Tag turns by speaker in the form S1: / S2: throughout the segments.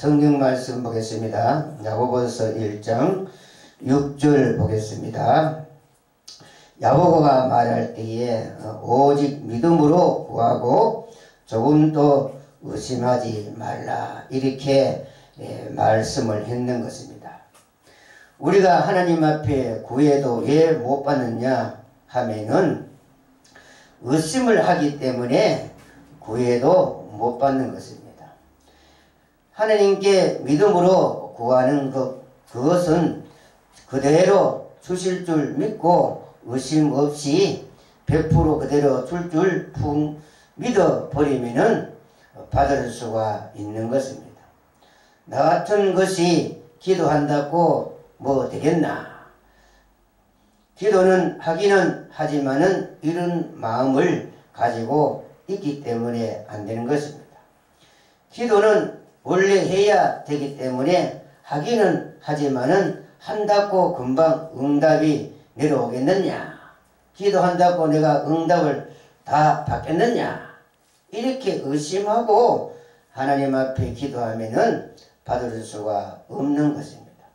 S1: 성경 말씀 보겠습니다. 야고보서 1장 6절 보겠습니다. 야고보가 말할 때에 오직 믿음으로 구하고 조금도 의심하지 말라, 이렇게 말씀을 했는 것입니다. 우리가 하나님 앞에 구해도 왜 못 받느냐 하면은 의심을 하기 때문에 구해도 못 받는 것입니다. 하나님께 믿음으로 구하는 그것은 그대로 주실 줄 믿고 의심 없이 100% 그대로 줄 줄 푹 믿어버리면은 받을 수가 있는 것입니다. 나 같은 것이 기도한다고 뭐 되겠나? 기도는 하기는 하지만은 이런 마음을 가지고 있기 때문에 안 되는 것입니다. 기도는 원래 해야 되기 때문에 하기는 하지만은 한다고 금방 응답이 내려오겠느냐? 기도한다고 내가 응답을 다 받겠느냐? 이렇게 의심하고 하나님 앞에 기도하면은 받을 수가 없는 것입니다.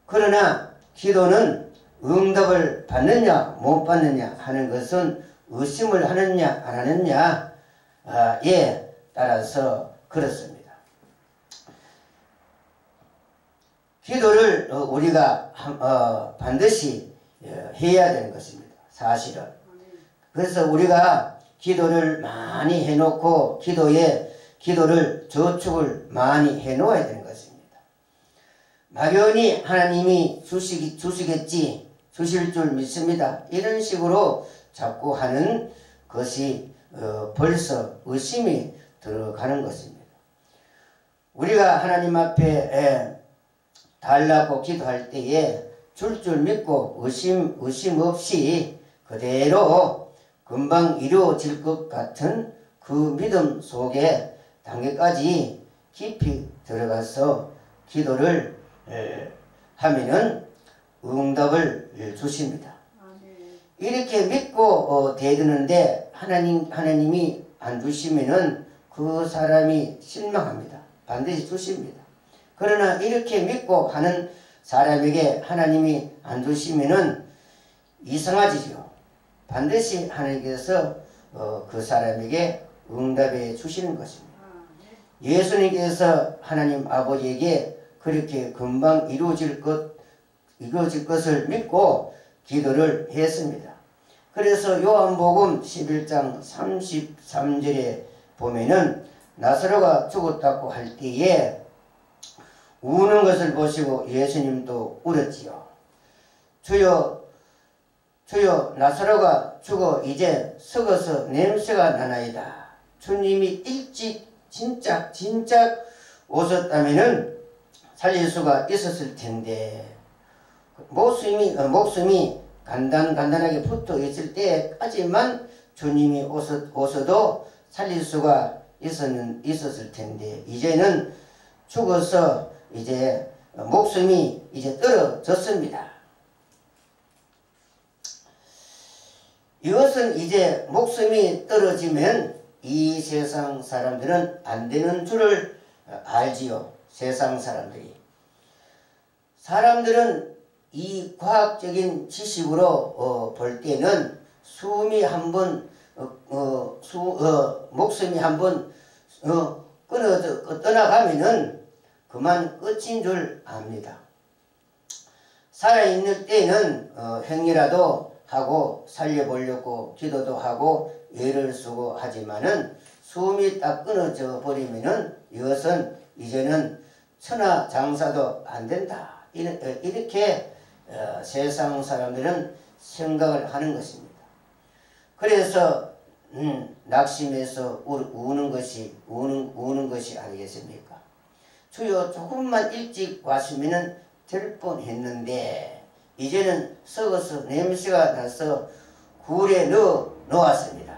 S1: 그러나 기도는 응답을 받느냐 못 받느냐 하는 것은 의심을 하느냐 안 하느냐에 따라서 그렇습니다. 기도를 우리가 반드시 해야 되는 것입니다. 사실은. 그래서 우리가 기도를 많이 해놓고 기도를 저축을 많이 해놓아야 되는 것입니다. 막연히 하나님이 주시겠지, 주실 줄 믿습니다, 이런 식으로 자꾸 하는 것이 벌써 의심이 들어가는 것입니다. 우리가 하나님 앞에 달라고 기도할 때에 줄 믿고 의심 없이 그대로 금방 이루어질 것 같은 그 믿음 속에 단계까지 깊이 들어가서 기도를 하면은 응답을 주십니다. 이렇게 믿고 대드는데 하나님이 안 주시면은 그 사람이 실망합니다. 반드시 주십니다. 그러나 이렇게 믿고 하는 사람에게 하나님이 안 주시면은 이상하지요. 반드시 하나님께서 그 사람에게 응답해 주시는 것입니다. 예수님께서 하나님 아버지에게 그렇게 금방 이루어질 것을 믿고 기도를 했습니다. 그래서 요한복음 11장 33절에 보면은 나사로가 죽었다고 할 때에 우는 것을 보시고 예수님도 울었지요. 주여 나사로가 죽어 이제 썩어서 냄새가 나나이다. 주님이 일찍 진짜 오셨다면은 살릴 수가 있었을 텐데 목숨이 간단하게 붙어 있을 때까지만 주님이 오셔도 살릴 수가 있었을 텐데 이제는 죽어서 이제 목숨이 이제 떨어졌습니다. 이것은 이제 목숨이 떨어지면 이 세상 사람들은 안 되는 줄을 알지요. 세상 사람들은 이 과학적인 지식으로 볼 때는 숨이 한번 목숨이 한번 떠나가면은 그만 끝인 줄 압니다. 살아있는 때는 행위라도 하고 살려보려고 기도도 하고 애를 쓰고 하지만은 숨이 딱 끊어져 버리면은 이것은 이제는 천하장사도 안 된다. 이렇게 세상 사람들은 생각을 하는 것입니다. 그래서 낙심해서 우는 것이 아니겠습니까? 주여 조금만 일찍 왔으면 될 뻔했는데 이제는 썩어서 냄새가 나서 굴에 넣었습니다.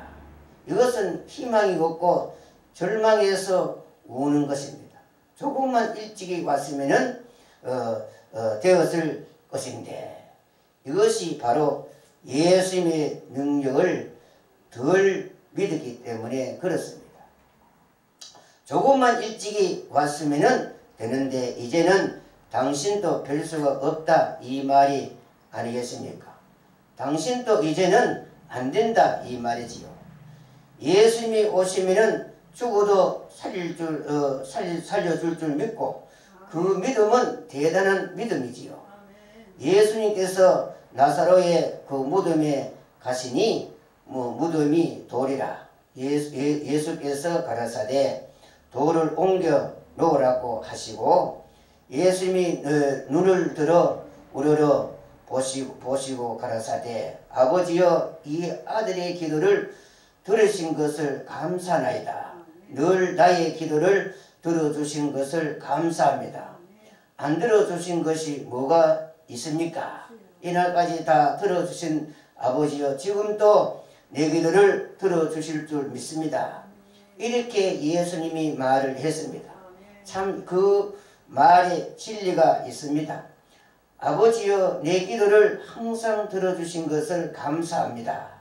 S1: 이것은 희망이 없고 절망해서 우는 것입니다. 조금만 일찍 왔으면 되었을 것인데 이것이 바로 예수님의 능력을 덜 믿었기 때문에 그렇습니다. 조금만 일찍이 왔으면 되는데 이제는 당신도 뵐 수가 없다 이 말이 아니겠습니까? 당신도 이제는 안 된다 이 말이지요. 예수님이 오시면은 죽어도 살려줄 줄 믿고 그 믿음은 대단한 믿음이지요. 예수님께서 나사로의 그 무덤에 가시니 무덤이 돌이라. 예수께서 가라사대 돌을 옮겨 놓으라고 하시고 예수님이 눈을 들어 우러러 보시고 가라사대 아버지여 이 아들의 기도를 들으신 것을 감사하나이다. 늘 나의 기도를 들어주신 것을 감사합니다. 안 들어주신 것이 뭐가 있습니까? 이날까지 다 들어주신 아버지여 지금도 내 기도를 들어주실 줄 믿습니다. 이렇게 예수님이 말을 했습니다. 참 그 말에 진리가 있습니다. 아버지여 내 기도를 항상 들어주신 것을 감사합니다.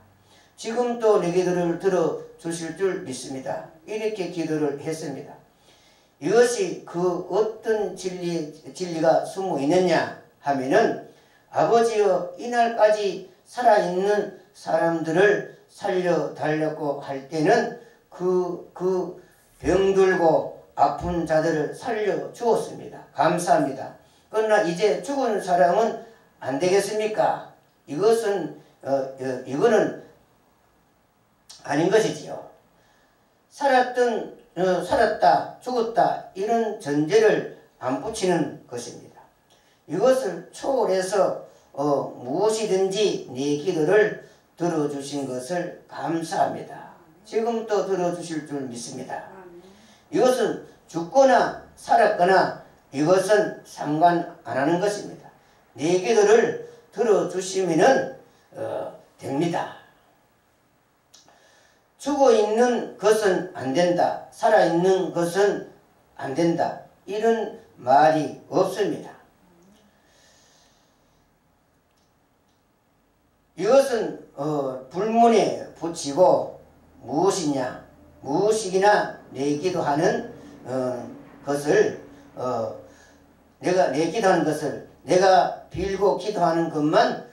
S1: 지금도 내 기도를 들어주실 줄 믿습니다. 이렇게 기도를 했습니다. 이것이 그 어떤 진리가 숨어 있느냐 하면은 아버지여 이날까지 살아있는 사람들을 살려달라고 할 때는 그 병들고 아픈 자들을 살려주었습니다. 감사합니다. 그러나 이제 죽은 사람은 안 되겠습니까? 이거는 아닌 것이지요. 살았다, 죽었다 이런 전제를 안 붙이는 것입니다. 이것을 초월해서 무엇이든지 내 기도를 들어주신 것을 감사합니다. 지금도 들어주실 줄 믿습니다. 이것은 죽거나 살았거나 이것은 상관 안 하는 것입니다. 내 기도를 들어주시면 됩니다. 죽어있는 것은 안 된다. 살아있는 것은 안 된다. 이런 말이 없습니다. 이것은 불문에 붙이고 무엇이기나 내 기도하는 것을 내가 내 기도하는 것을 내가 빌고 기도하는 것만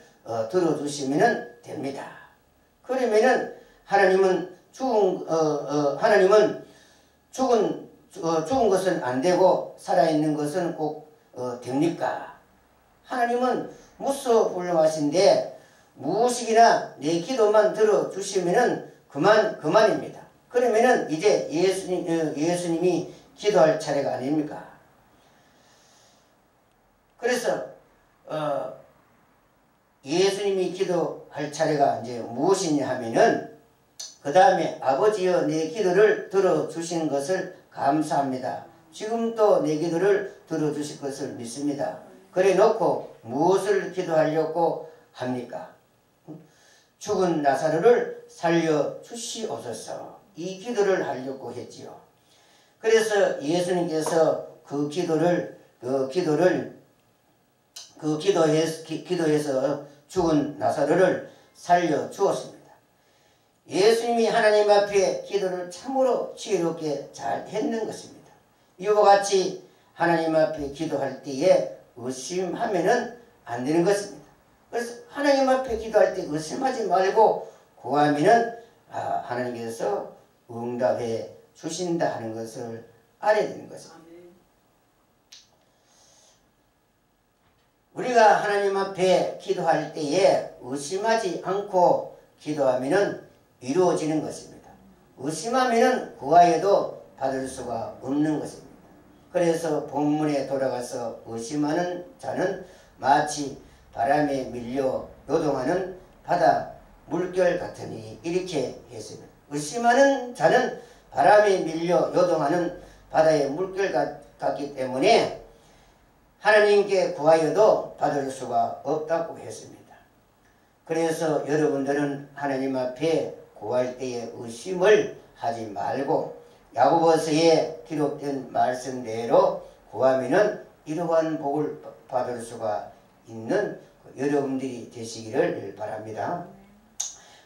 S1: 들어주시면 됩니다. 그러면은 하나님은 죽은 것은 안 되고 살아있는 것은 꼭 됩니까? 하나님은 무소불능하신데 무엇이기나 내 기도만 들어주시면은 그만입니다. 그러면은 이제 예수님이 기도할 차례가 아닙니까? 그래서 예수님이 기도할 차례가 이제 무엇이냐 하면은 그 다음에 아버지여 내 기도를 들어주신 것을 감사합니다. 지금도 내 기도를 들어주실 것을 믿습니다. 그래 놓고 무엇을 기도하려고 합니까? 죽은 나사로를 살려주시옵소서. 이 기도를 하려고 했지요. 그래서 예수님께서 기도해서 죽은 나사로를 살려주었습니다. 예수님이 하나님 앞에 기도를 참으로 지혜롭게 잘 했는 것입니다. 이와 같이 하나님 앞에 기도할 때에 의심하면은 안 되는 것입니다. 그래서 하나님 앞에 기도할 때 의심하지 말고 구하면은 하나님께서 응답해 주신다 하는 것을 알아야 되는 것입니다. 우리가 하나님 앞에 기도할 때에 의심하지 않고 기도하면은 이루어지는 것입니다. 의심하면은 구하여도 받을 수가 없는 것입니다. 그래서 본문에 돌아가서 의심하는 자는 마치 바람에 밀려 요동하는 바다 물결 같으니 이렇게 했습니다. 의심하는 자는 바람에 밀려 요동하는 바다의 물결 같기 때문에 하나님께 구하여도 받을 수가 없다고 했습니다. 그래서 여러분들은 하나님 앞에 구할 때에 의심을 하지 말고 야고보서에 기록된 말씀대로 구하면은 이러한 복을 받을 수가 있는 여러분들이 되시기를 바랍니다.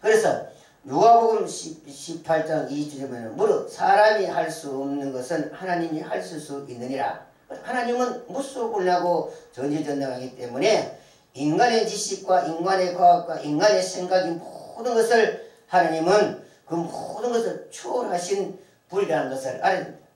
S1: 그래서 누가복음 18장 20절에 보면 무릇 사람이 할 수 없는 것은 하나님이 하실 수 있느니라. 하나님은 무소불하고 전지전능하기 때문에 인간의 지식과 인간의 과학과 인간의 생각이 모든 것을 하나님은 그 모든 것을 초월하신 분이라는 것을 알아야 됩니다.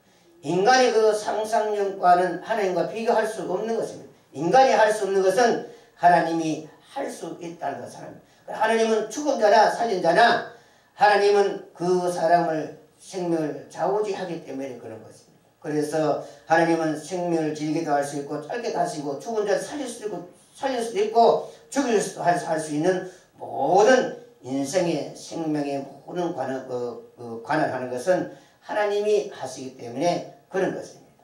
S1: 인간의 그 상상력과는 하나님과 비교할 수 없는 것입니다. 인간이 할 수 없는 것은 하나님이 할 수 있다는 것을 합니다. 하나님은 죽은 자나 살린 자나 하나님은 그 사람을 생명을 좌우지하기 때문에 그런 것입니다. 그래서 하나님은 생명을 길게도 할 수 있고 짧게도 하시고 죽은 자를 살릴 수도 있고 죽일 수도 할 수 있는 모든 인생의 생명의 모든 관할하는 것은 하나님이 하시기 때문에 그런 것입니다.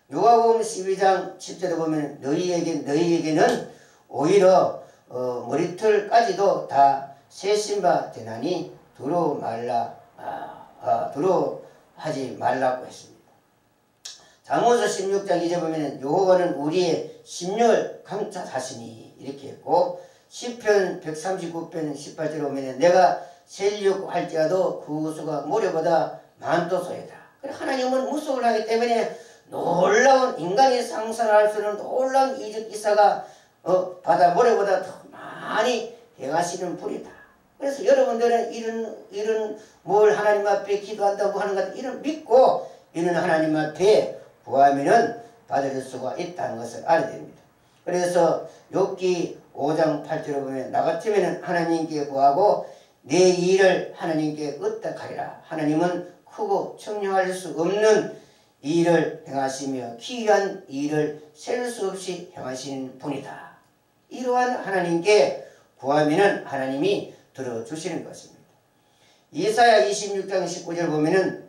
S1: 누가복음 12장 10절에 보면 너희에게는 오히려 머리털까지도 다 세신 바 되나니 두려워 하지 말라고 했습니다. 잠언서 16장 2절 보면 여호와는 우리의 심령을 감찰하시니 이렇게 했고 시편 139편 18절에 보면 내가 세려고 할지라도 그 수가 모래보다 만도소이다. 하나님은 무속을 하기 때문에 놀라운 인간이 상상할 수 없는 놀라운 이적기사가 바다 모래보다 더 많이 행하시는 분이다. 그래서 여러분들은 이런 뭘 하나님 앞에 기도한다고 하는 것 이런 믿고 이런 하나님 앞에 구하면은 받을 수가 있다는 것을 알아야 됩니다. 그래서 욥기 5장 8절에 보면 나 같으면 하나님께 구하고 내 일을 하나님께 의탁하리라. 하나님은 크고 청량할 수 없는 일을 행하시며 기이한 일을 셀 수 없이 행하시는 분이다. 이러한 하나님께 구하면은 하나님이 들어주시는 것입니다. 이사야 26장 19절 보면은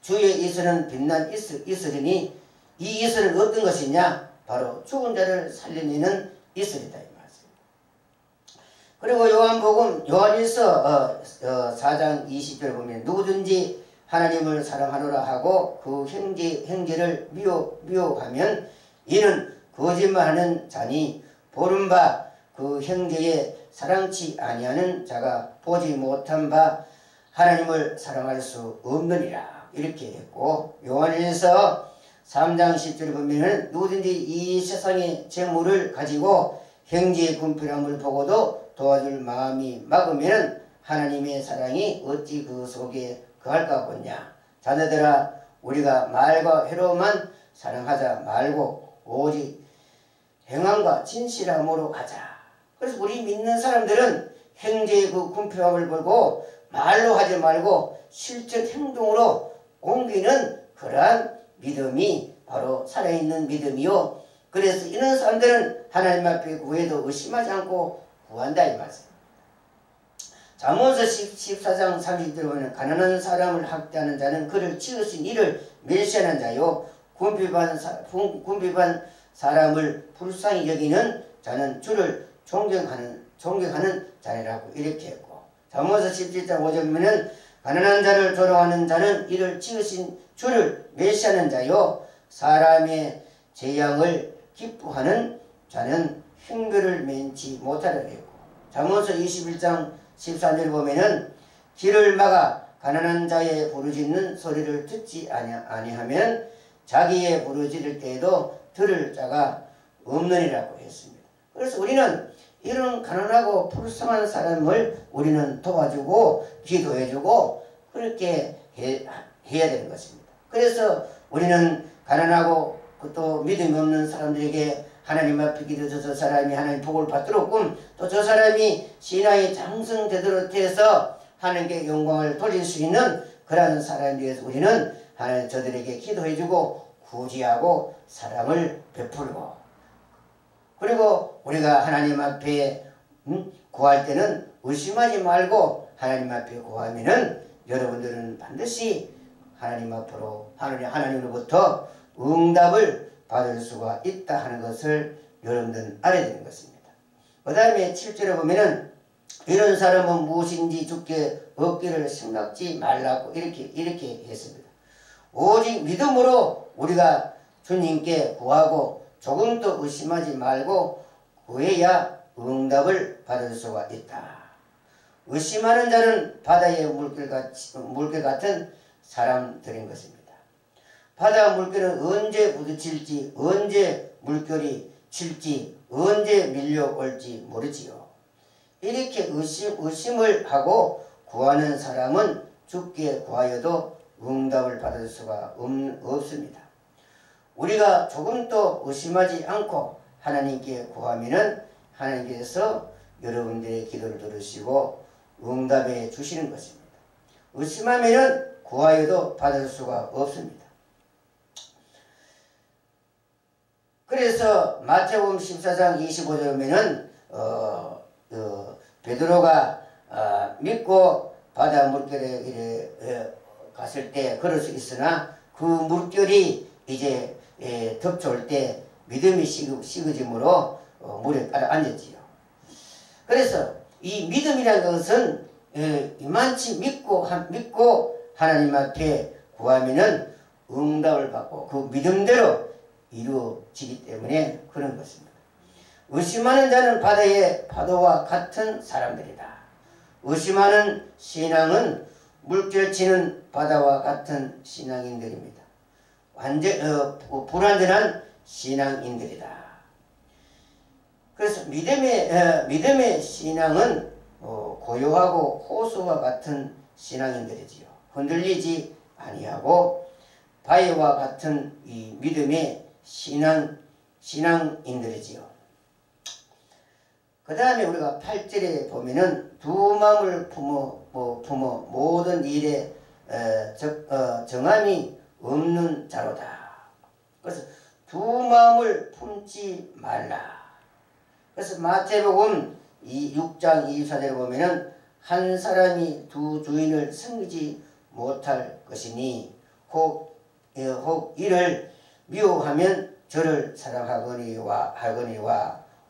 S1: 주의 이슬은 빛난 이슬이니 이 이슬은 어떤 것이냐? 바로 죽은 자를 살려내는 이슬이다 이 말씀입니다. 그리고 요한일서 4장 20절 보면 누구든지 하나님을 사랑하노라 하고 그 형제를 미워하면 이는 거짓말하는 자니 보는 바 그 형제의 사랑치 아니하는 자가 보지 못한 바 하나님을 사랑할 수 없느니라 이렇게 했고 요한일서 3장 10절에 보면 누구든지 이 세상의 재물을 가지고 형제의 궁핍함을 보고도 도와줄 마음이 막으면 하나님의 사랑이 어찌 그 속에 거할까 보냐. 자네들아 우리가 말과 해로만 사랑하자 말고 오직 행함과 진실함으로 하자. 그래서 우리 믿는 사람들은 형제의 그 궁핍함을 보고 말로 하지 말고 실제 행동으로 옮기는 그러한 믿음이 바로 살아있는 믿음이요. 그래서 이런 사람들은 하나님 앞에 구해도 의심하지 않고 구한다 이 말씀. 잠언서 14장 30절에 보면 가난한 사람을 학대하는 자는 그를 치으신 이를 멸시하는 자요 궁핍한 사람을 불쌍히 여기는 자는 주를 존경하는 자리라고 이렇게 했고 잠언서 17장 5절에 보면 가난한 자를 조롱하는 자는 이를 치으신 주를 멸시하는 자요 사람의 재앙을 기뻐하는 자는 흉배를 면치 못하리라 했고 잠언서 21장 14절 보면은 길을 막아 가난한 자의 부르짖는 소리를 듣지 아니하면 자기의 부르짖을 때에도 들을 자가 없느니라고 했습니다. 그래서 우리는 이런 가난하고 불쌍한 사람을 우리는 도와주고 기도해주고 그렇게 해야 되는 것입니다. 그래서 우리는 가난하고 또 믿음이 없는 사람들에게 하나님 앞에 기도해서 저 사람이 하나님 복을 받도록끔 또 저 사람이 신앙이 장성되도록 해서 하나님께 영광을 돌릴 수 있는 그러한 사람에 대해서 우리는 하나님 저들에게 기도해주고 구제하고 사랑을 베풀고 그리고 우리가 하나님 앞에 구할 때는 의심하지 말고 하나님 앞에 구하면은 여러분들은 반드시 하나님 앞으로 하나님으로부터 응답을 받을 수가 있다 하는 것을 여러분들은 알아야 되는 것입니다. 그 다음에 7절에 보면은 이런 사람은 무엇인지 주께 얻기를 생각지 말라고 이렇게 했습니다. 오직 믿음으로 우리가 주님께 구하고 조금도 의심하지 말고 구해야 응답을 받을 수가 있다. 의심하는 자는 바다의 물결 같은 사람들인 것입니다. 바다 물결은 언제 부딪힐지, 언제 물결이 칠지, 언제 밀려올지 모르지요. 이렇게 의심을 하고 구하는 사람은 주께 구하여도 응답을 받을 수가 없습니다. 우리가 조금도 의심하지 않고 하나님께 구하면은 하나님께서 여러분들의 기도를 들으시고 응답해 주시는 것입니다. 의심하면은 구하여도 받을 수가 없습니다. 그래서 마태복음 14장 25절에 보면은 베드로가 믿고 바다 물결에 갔을 때 걸을 수 있으나 그 물결이 이제 덮쳐올 때 믿음이 식어짐으로 물에 가라앉았지요. 그래서 이 믿음이라는 것은 이만치 믿고 하나님 앞에 구하면은 응답을 받고 그 믿음대로 이루어지기 때문에 그런 것입니다. 의심하는 자는 바다의 파도와 같은 사람들이다. 의심하는 신앙은 물결치는 바다와 같은 신앙인들입니다. 불완전한 신앙인들이다. 그래서 믿음의 신앙은 고요하고 호수와 같은 신앙인들이지요. 흔들리지 아니하고 바위와 같은 이 믿음의 신앙인들이지요. 그 다음에 우리가 8절에 보면은 두 마음을 품어 모든 일에 정함이 없는 자로다. 그래서 두 마음을 품지 말라. 그래서 마태복음 6장 24절에 보면은 한 사람이 두 주인을 섬기지 못할 것이니 혹 이를 미워하면 저를 사랑하거니와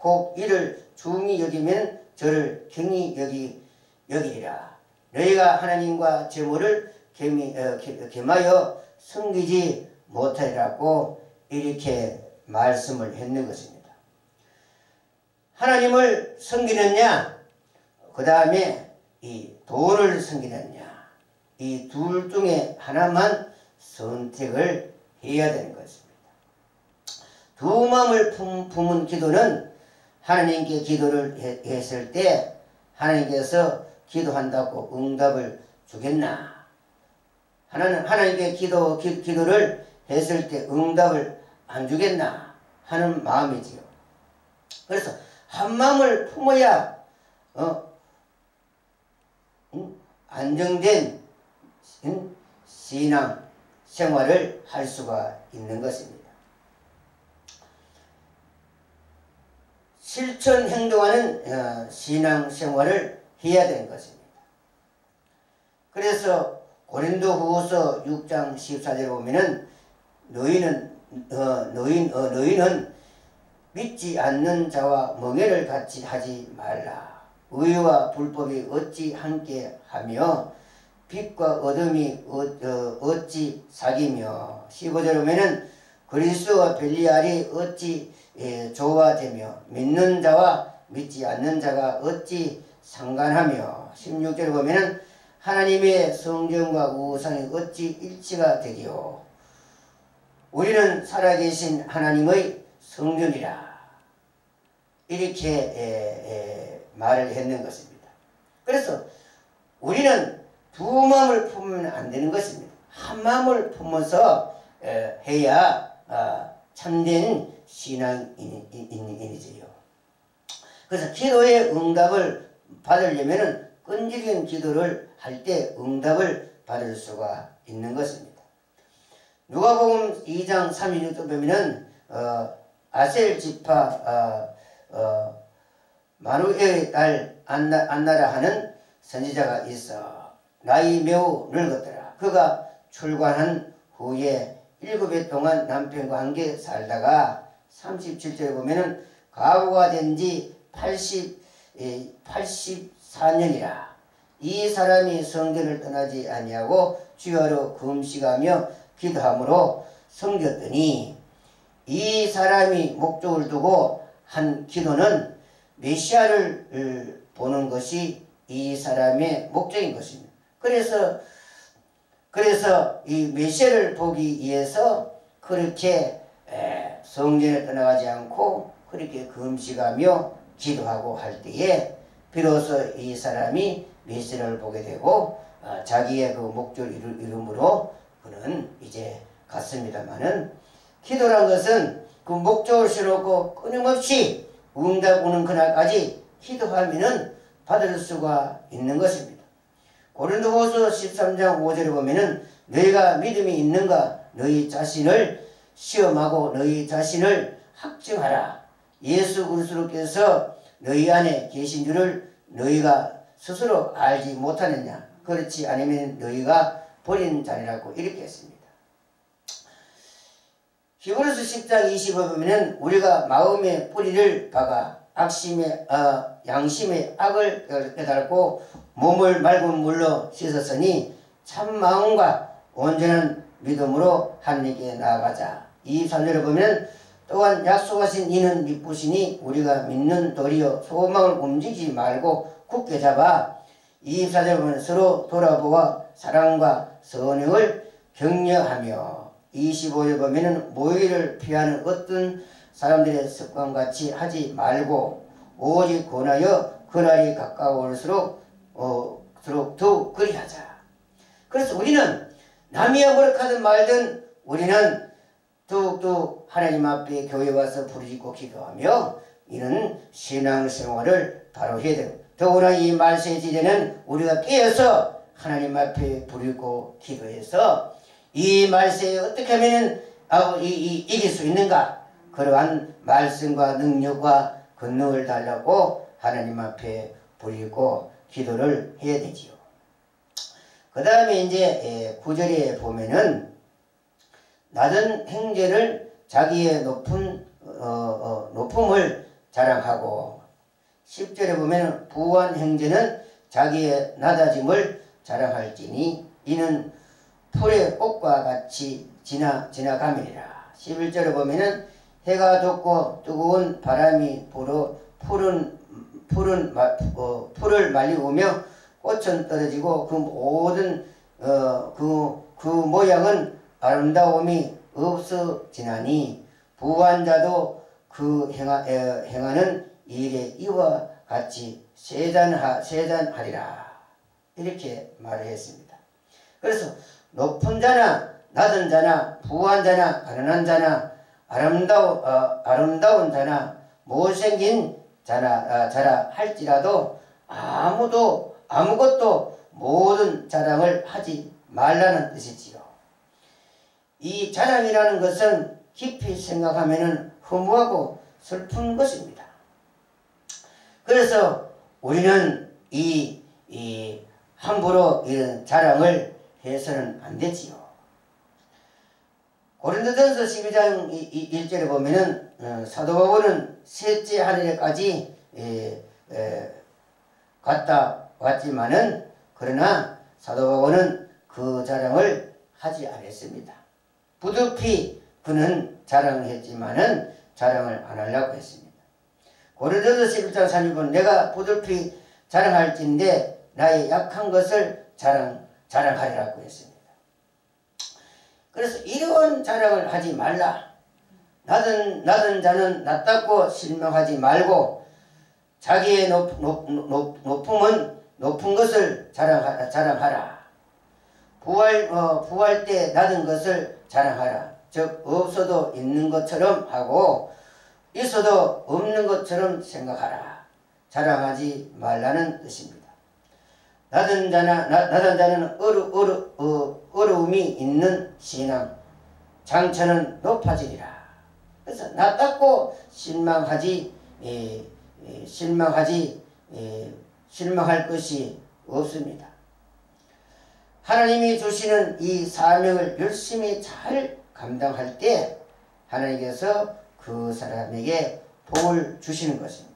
S1: 혹 이를 중히 여기면 저를 경히 여기리라. 너희가 하나님과 제물을 겸하여 섬기지 못하리라고 이렇게 말씀을 했는 것입니다. 하나님을 섬기느냐, 그 다음에 이 돈을 섬기느냐, 이 둘 중에 하나만 선택을 해야 되는 것입니다. 두 마음을 품은 기도는 하나님께 기도를 했을 때 하나님께서 기도한다고 응답을 주겠나? 하나님께 기도를 했을 때 응답을 안 주겠나? 하는 마음이지요. 그래서 한 마음을 품어야 안정된 신앙 생활을 할 수가 있는 것입니다. 실천 행동하는 신앙 생활을 해야 되는 것입니다. 그래서 고린도후서 6장 14절에 보면은 너희는 믿지 않는 자와 멍에를 같이 하지 말라. 의와 불법이 어찌 함께 하며 빛과 어둠이 어찌 사귀며 15절에 보면은 그리스도와 벨리알이 어찌 조화되며 믿는 자와 믿지 않는 자가 어찌 상관하며 16절에 보면은 하나님의 성전과 우상이 어찌 일치가 되기요. 우리는 살아계신 하나님의 성전이라. 이렇게 말을 했는 것입니다. 그래서 우리는 두 마음을 품으면 안 되는 것입니다. 한 마음을 품어서 해야 참된 신앙인이지요. 그래서 기도의 응답을 받으려면 끈질긴 기도를 할 때 응답을 받을 수가 있는 것입니다. 누가복음 2장 36절 보면은 아셀 지파 마누엘의 딸 안나라 하는 선지자가 있어 나이 매우 늙었더라. 그가 출관한 후에 7해 동안 남편과 함께 살다가 37절에 보면은 과부가 된 지 84년이라. 이 사람이 성전을 떠나지 아니하고 주야로 금식하며 기도함으로 섬겼더니 이 사람이 목적을 두고 한 기도는 메시아를 보는 것이 이 사람의 목적인 것입니다. 그래서 이 메시아를 보기 위해서 그렇게 성전에 떠나가지 않고 그렇게 금식하며 기도하고 할 때에 비로소 이 사람이 메시아를 보게 되고 자기의 그 목적을 이름으로 그는 이제 갔습니다마는, 기도란 것은 그 목적을 세우고 끊임없이 응답 오는 그날까지 기도하면은 받을 수가 있는 것입니다. 고린도후서 13장 5절에 보면은 너희가 믿음이 있는가 너희 자신을 시험하고 너희 자신을 확증하라. 예수 그리스도께서 너희 안에 계신 줄을 너희가 스스로 알지 못하느냐. 그렇지 않으면 너희가 버린 자니라고 이렇게 했습니다. 히브리서 10장 20에 보면 우리가 마음의 뿌리를 박아 양심의 악을 깨달고 몸을 맑은 물로 씻었으니 참 마음과 온전한 믿음으로 하나님께 나아가자. 23절에 보면 또한 약속하신 이는 미쁘시니 우리가 믿는 도리어 소망을 움직이지 말고 굳게 잡아. 24절에 보면 서로 돌아보아 사랑과 선행을 격려하며. 25절에 보면 모의를 피하는 어떤 사람들의 습관같이 하지 말고 오직 권하여 그날이 가까울수록 더욱 그리하자. 그래서 우리는 남이 아무렇게든 말든 우리는 더욱더 하나님 앞에 교회 와서 부르짖고 기도하며 이는 신앙생활을 바로 해야 됩니다. 더구나 이 말세의 시대는 우리가 깨어서 하나님 앞에 부르짖고 기도해서 이 말세에 어떻게 하면 이길 수 있는가, 그러한 말씀과 능력과 권능을 달라고 하나님 앞에 부르짖고 기도를 해야 되지요. 그 다음에 이제 9절에 보면은 낮은 행제를 자기의 높음을 자랑하고, 10절에 보면 부한 행제는 자기의 낮아짐을 자랑할지니 이는 풀의 꽃과 같이 지나가면이라. 11절에 보면은 해가 돋고 뜨거운 바람이 불어 풀을 말리우며 꽃은 떨어지고 그 모든 그 모양은 아름다움이 없어지나니 부한 자도 그 행하는 일에 이와 같이 세잔하리라. 이렇게 말을 했습니다. 그래서 높은 자나 낮은 자나 부한 자나 가난한 자나 아름다운 자나 못생긴 자라 할지라도 아무것도 모든 자랑을 하지 말라는 뜻이지요. 이 자랑이라는 것은 깊이 생각하면 허무하고 슬픈 것입니다. 그래서 우리는 함부로 이런 자랑을 해서는 안 되지요. 고린도전서 12장 1절에 보면은 사도 바울은 셋째 하늘에까지 갔다 왔지만은 그러나 사도 바울은 그 자랑을 하지 않았습니다. 부득이 그는 자랑을 했지만은 자랑을 안 하려고 했습니다. 고린도전서 11장 30분 내가 부득이 자랑할진대 나의 약한 것을 자랑하리라고 했습니다. 그래서 이런 자랑을 하지 말라. 낮은 자는 낮다고 실망하지 말고 자기의 높은 것을 자랑하라. 부할 때 낮은 것을 자랑하라. 즉 없어도 있는 것처럼 하고 있어도 없는 것처럼 생각하라. 자랑하지 말라는 뜻입니다. 낮은 자는 어려움이 있는 신앙, 장차는 높아지리라. 그래서 낮다고 실망할 것이 없습니다. 하나님이 주시는 이 사명을 열심히 잘 감당할 때 하나님께서 그 사람에게 복을 주시는 것입니다.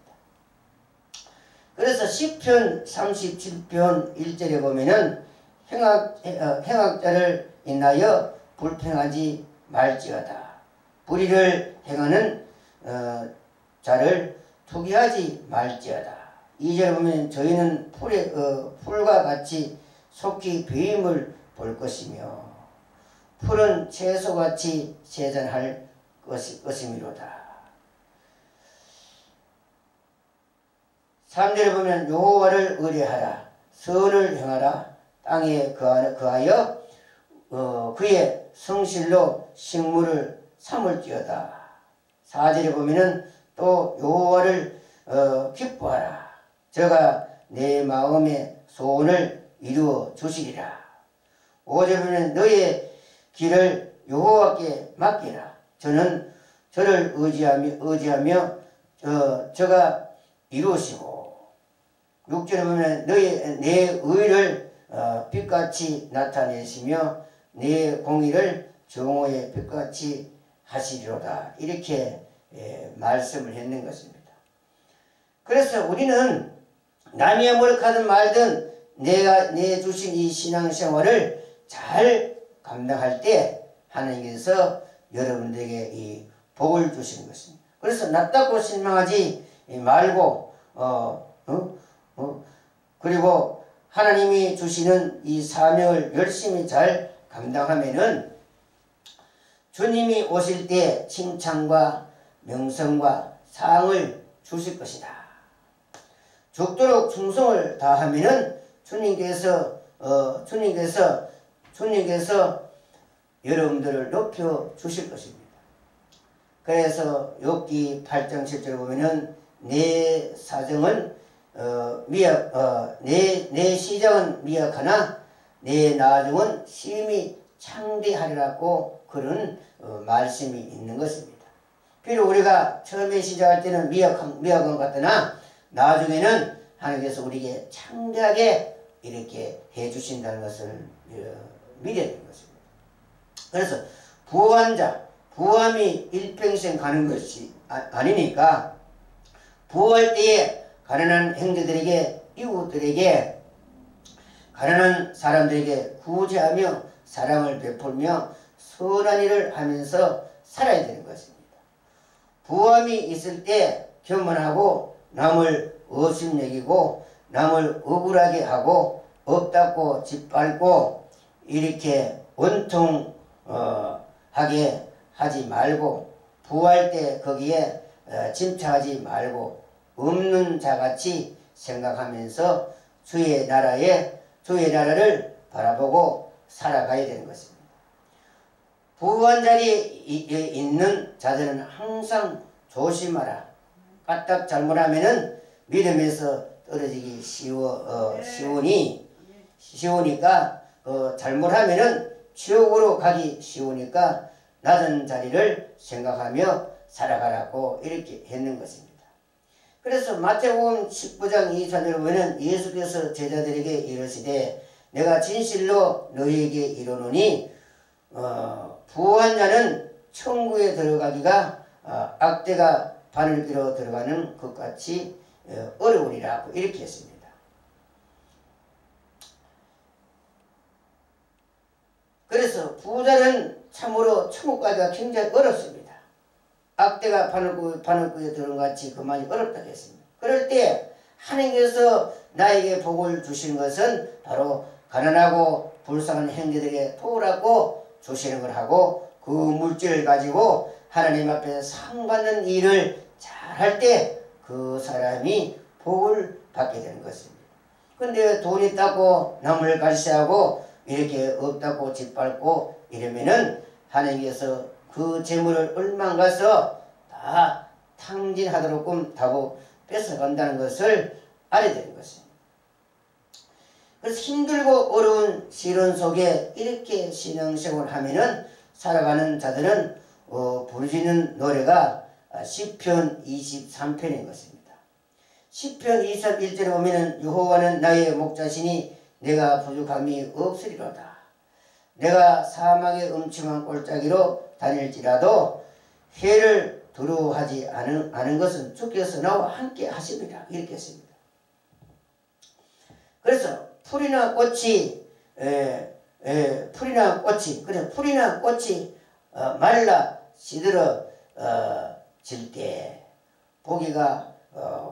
S1: 그래서 시편 37편 1절에 보면은 행악자를 인하여 불평하지 말지어다. 불의를 행하는 자를 투기하지 말지어다. 2절에 보면 저희는 풀과 같이 속히 배임을 볼 것이며 풀은 채소같이 세잔할 것이미로다. 3절에 보면 여호와를 의뢰하라. 선을 행하라. 땅에 거하여 그의 성실로 식물을 삼을지어다. 4절에 보면은 또 여호와를 기뻐하라. 저가 내 마음의 소원을 이루어 주시리라. 5절에 보면 너의 길을 여호와께 맡기라. 저를 의지하며 저가 이루시고 6절에 보면 내 의를 빛같이 나타내시며 내 공의를 정오의 빛같이 하시리로다. 이렇게 말씀을 했는 것입니다. 그래서 우리는 남이 뭐라하든 말든 내가 내 주신 이 신앙생활을 잘 감당할 때 하나님께서 여러분들에게 이 복을 주시는 것입니다. 그래서 낫다고 실망하지 말고 그리고 하나님이 주시는 이 사명을 열심히 잘 감당하면은 주님이 오실 때 칭찬과 명성과 상을 주실 것이다. 죽도록 충성을 다하면은 주님께서 여러분들을 높여 주실 것입니다. 그래서 욥기 8장 7절에 보면은 내 사정은 내 시정은 미약하나 내 나중은 심히 창대하리라고 그런 말씀이 있는 것입니다. 비록 우리가 처음에 시작할 때는 미약한 것 같으나 나중에는 하나님께서 우리에게 창대하게 이렇게 해주신다는 것을 믿어야 되는 것입니다. 그래서 부한 자, 부함이 일평생 가는 것이 아니니까 부할 때에 가난한 형제들에게 이웃들에게 가난한 사람들에게 구제하며 사랑을 베풀며 선한 일을 하면서 살아야 되는 것입니다. 부함이 있을 때 겸손하고 남을 업신여기고 남을 억울하게 하고 없다고 짓밟고 이렇게 원통하게 하지 말고 부할 때 거기에 침착하지 말고 없는 자같이 생각하면서 주의 나라를 바라보고 살아가야 되는 것입니다. 부한 자리에 있는 자들은 항상 조심하라. 까딱 잘못하면은 믿음에서 떨어지기 쉬우니까 잘못하면은 지옥으로 가기 쉬우니까 낮은 자리를 생각하며 살아가라고 이렇게 했는 것입니다. 그래서 마태복음 19장 24절에 보면 예수께서 제자들에게 이르시되 내가 진실로 너희에게 이르노니 부한 자는 천국에 들어가기가 악대가 바늘기로 들어가는 것 같이 어려우리라고 이렇게 했습니다. 그래서 부자는 참으로 천국 가기가 굉장히 어렵습니다. 악대가 바늘구에 들어간 것 같이 그만이 어렵다고 했습니다. 그럴 때 하나님께서 나에게 복을 주시는 것은 바로 가난하고 불쌍한 형제들에게 도우라고 주시는 걸 하고 그 물질을 가지고 하나님 앞에 상 받는 일을 잘 할 때 그 사람이 복을 받게 되는 것입니다. 근데 돈 있다고 남을 갈시하고 이렇게 없다고 짓밟고 이러면은 하나님께서 그 재물을 얼마가서 다 탕진하도록 하고 뺏어간다는 것을 알아야 되는 것입니다. 그래서 힘들고 어려운 시련 속에 이렇게 신앙생활을 하면은 살아가는 자들은 부르짖는 노래가 시편 23편인 것입니다. 시편 21절에 보면은 여호와는 나의 목자시니 내가 부족함이 없으리로다. 내가 사막의 음침한 골짜기로 다닐지라도 해를 두려워하지 않은 것은 주께서 나와 함께 하십니다. 이렇게 했습니다. 그래서 풀이나 꽃이 말라 시들어 질 때 고기가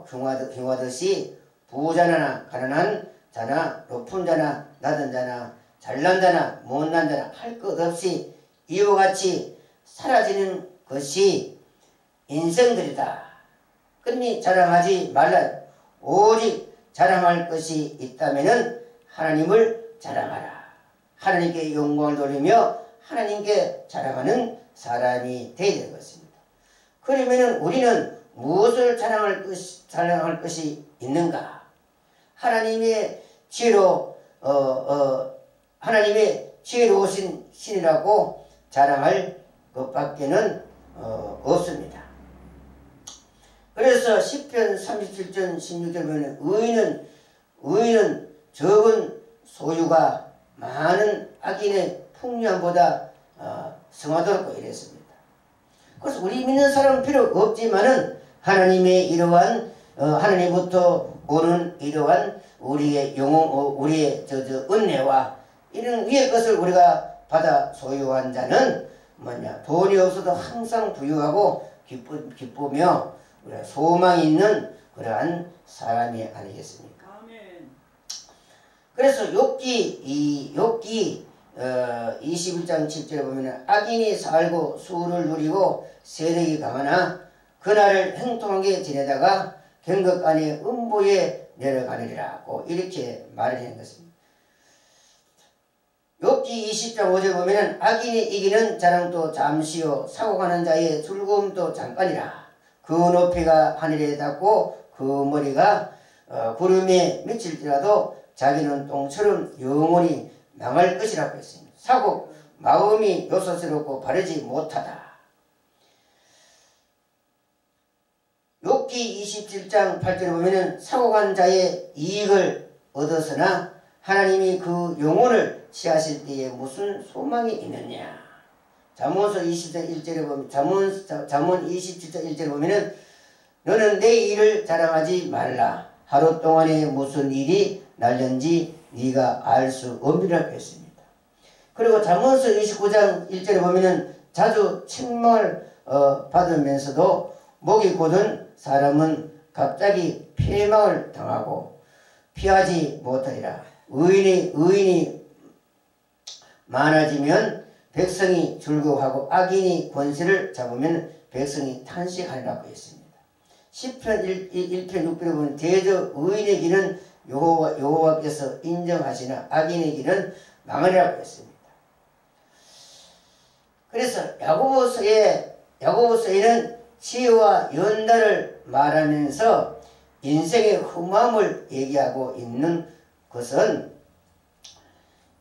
S1: 흉하듯이 부자나 가난한 자나 높은 자나 낮은 자나 잘난 자나 못난 자나 할 것 없이 이와 같이 사라지는 것이 인생들이다. 그러니 자랑하지 말라. 오직 자랑할 것이 있다면은 하나님을 자랑하라. 하나님께 영광을 돌리며 하나님께 자랑하는 사람이 되어야 되는 것입니다. 그러면은 우리는 무엇을 자랑할 것이 있는가? 하나님의 지혜로 하나님의 지혜로우신 신이라고 자랑할 것밖에는 없습니다. 그래서 시편 37편 16절 보면 의인은 적은 소유가 많은 악인의 풍요함보다 성하도록 이랬습니다. 그래서 우리 믿는 사람은 필요 없지만은 하나님의 이러한 하나님부터 오는 이러한 우리의 우리의 은혜와 이런 위의 것을 우리가 받아 소유한 자는 뭐냐, 돈이 없어도 항상 부유하고 기쁘며 소망이 있는 그러한 사람이 아니겠습니까? 아멘. 그래서 욥기 21장 7절에 보면 악인이 살고 수를 누리고 세력이 강하나 그날을 행통하게 지내다가 경극간의 음부에 내려가느리라고 이렇게 말하는 것입니다. 욥기 20장 5절 보면 악인이 이기는 자랑도 잠시요 사고가는 자의 즐거움도 잠깐이라. 그 높이가 하늘에 닿고 그 머리가 구름에 미칠지라도 자기는 똥처럼 영원히 망할 것이라고 했습니다. 사고 마음이 요소스럽고 바르지 못하다. 욥기 27장 8절에 보면 사고간 자의 이익을 얻었으나 하나님이 그 영혼을 취하실 때에 무슨 소망이 있느냐. 잠언서 20장 1절에 보면 잠언 27장 1절에 보면은 너는 내 일을 자랑하지 말라. 하루 동안에 무슨 일이 날는지 네가 알 수 없느라고 했습니다. 그리고 잠언서 29장 1절에 보면은 자주 책망을 받으면서도 목이 곧은 사람은 갑자기 패망을 당하고 피하지 못하리라. 의인이 많아지면 백성이 즐거워하고 악인이 권세를 잡으면 백성이 탄식하리라고 했습니다. 시편 1편 6절에 보면 대저 의인의 길은 여호와께서 인정하시나 악인의 길은 망하리라고 했습니다. 그래서 야고보서에는 지혜와 연단을 말하면서 인생의 흠함을 얘기하고 있는 것은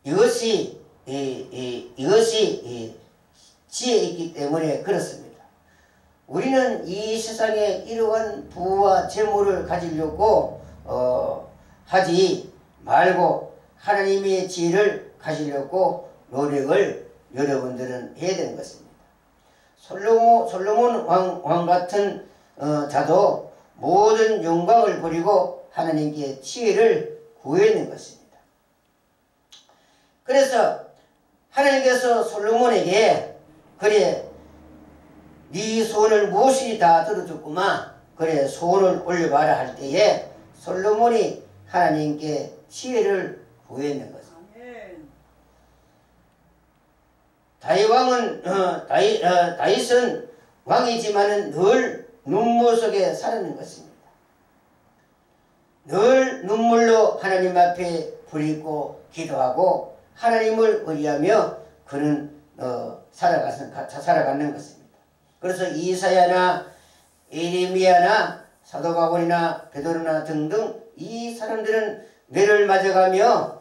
S1: 이것이 지혜에 있기 때문에 그렇습니다. 우리는 이 세상에 이러한 부와 재물을 가지려고 하지 말고 하나님의 지혜를 가지려고 노력을 여러분들은 해야 되는 것입니다. 솔로몬 왕 같은 자도 모든 영광을 버리고 하나님께 지혜를 구했는 것입니다. 그래서 하나님께서 솔로몬에게 그래 네 소원을 무엇이니 다 들어줬구만 그래 소원을 올려봐라 할 때에 솔로몬이 하나님께 지혜를 구했는 것입니다. 다윗은 왕이지만은 늘 눈물 속에 살았는 것입니다. 늘 눈물로 하나님 앞에 부리고 기도하고 하나님을 의지하며 그는 살아가는 것입니다. 그래서 이사야나 예레미야나 사도 바울이나 베드로나 등등 이 사람들은 매를 맞아가며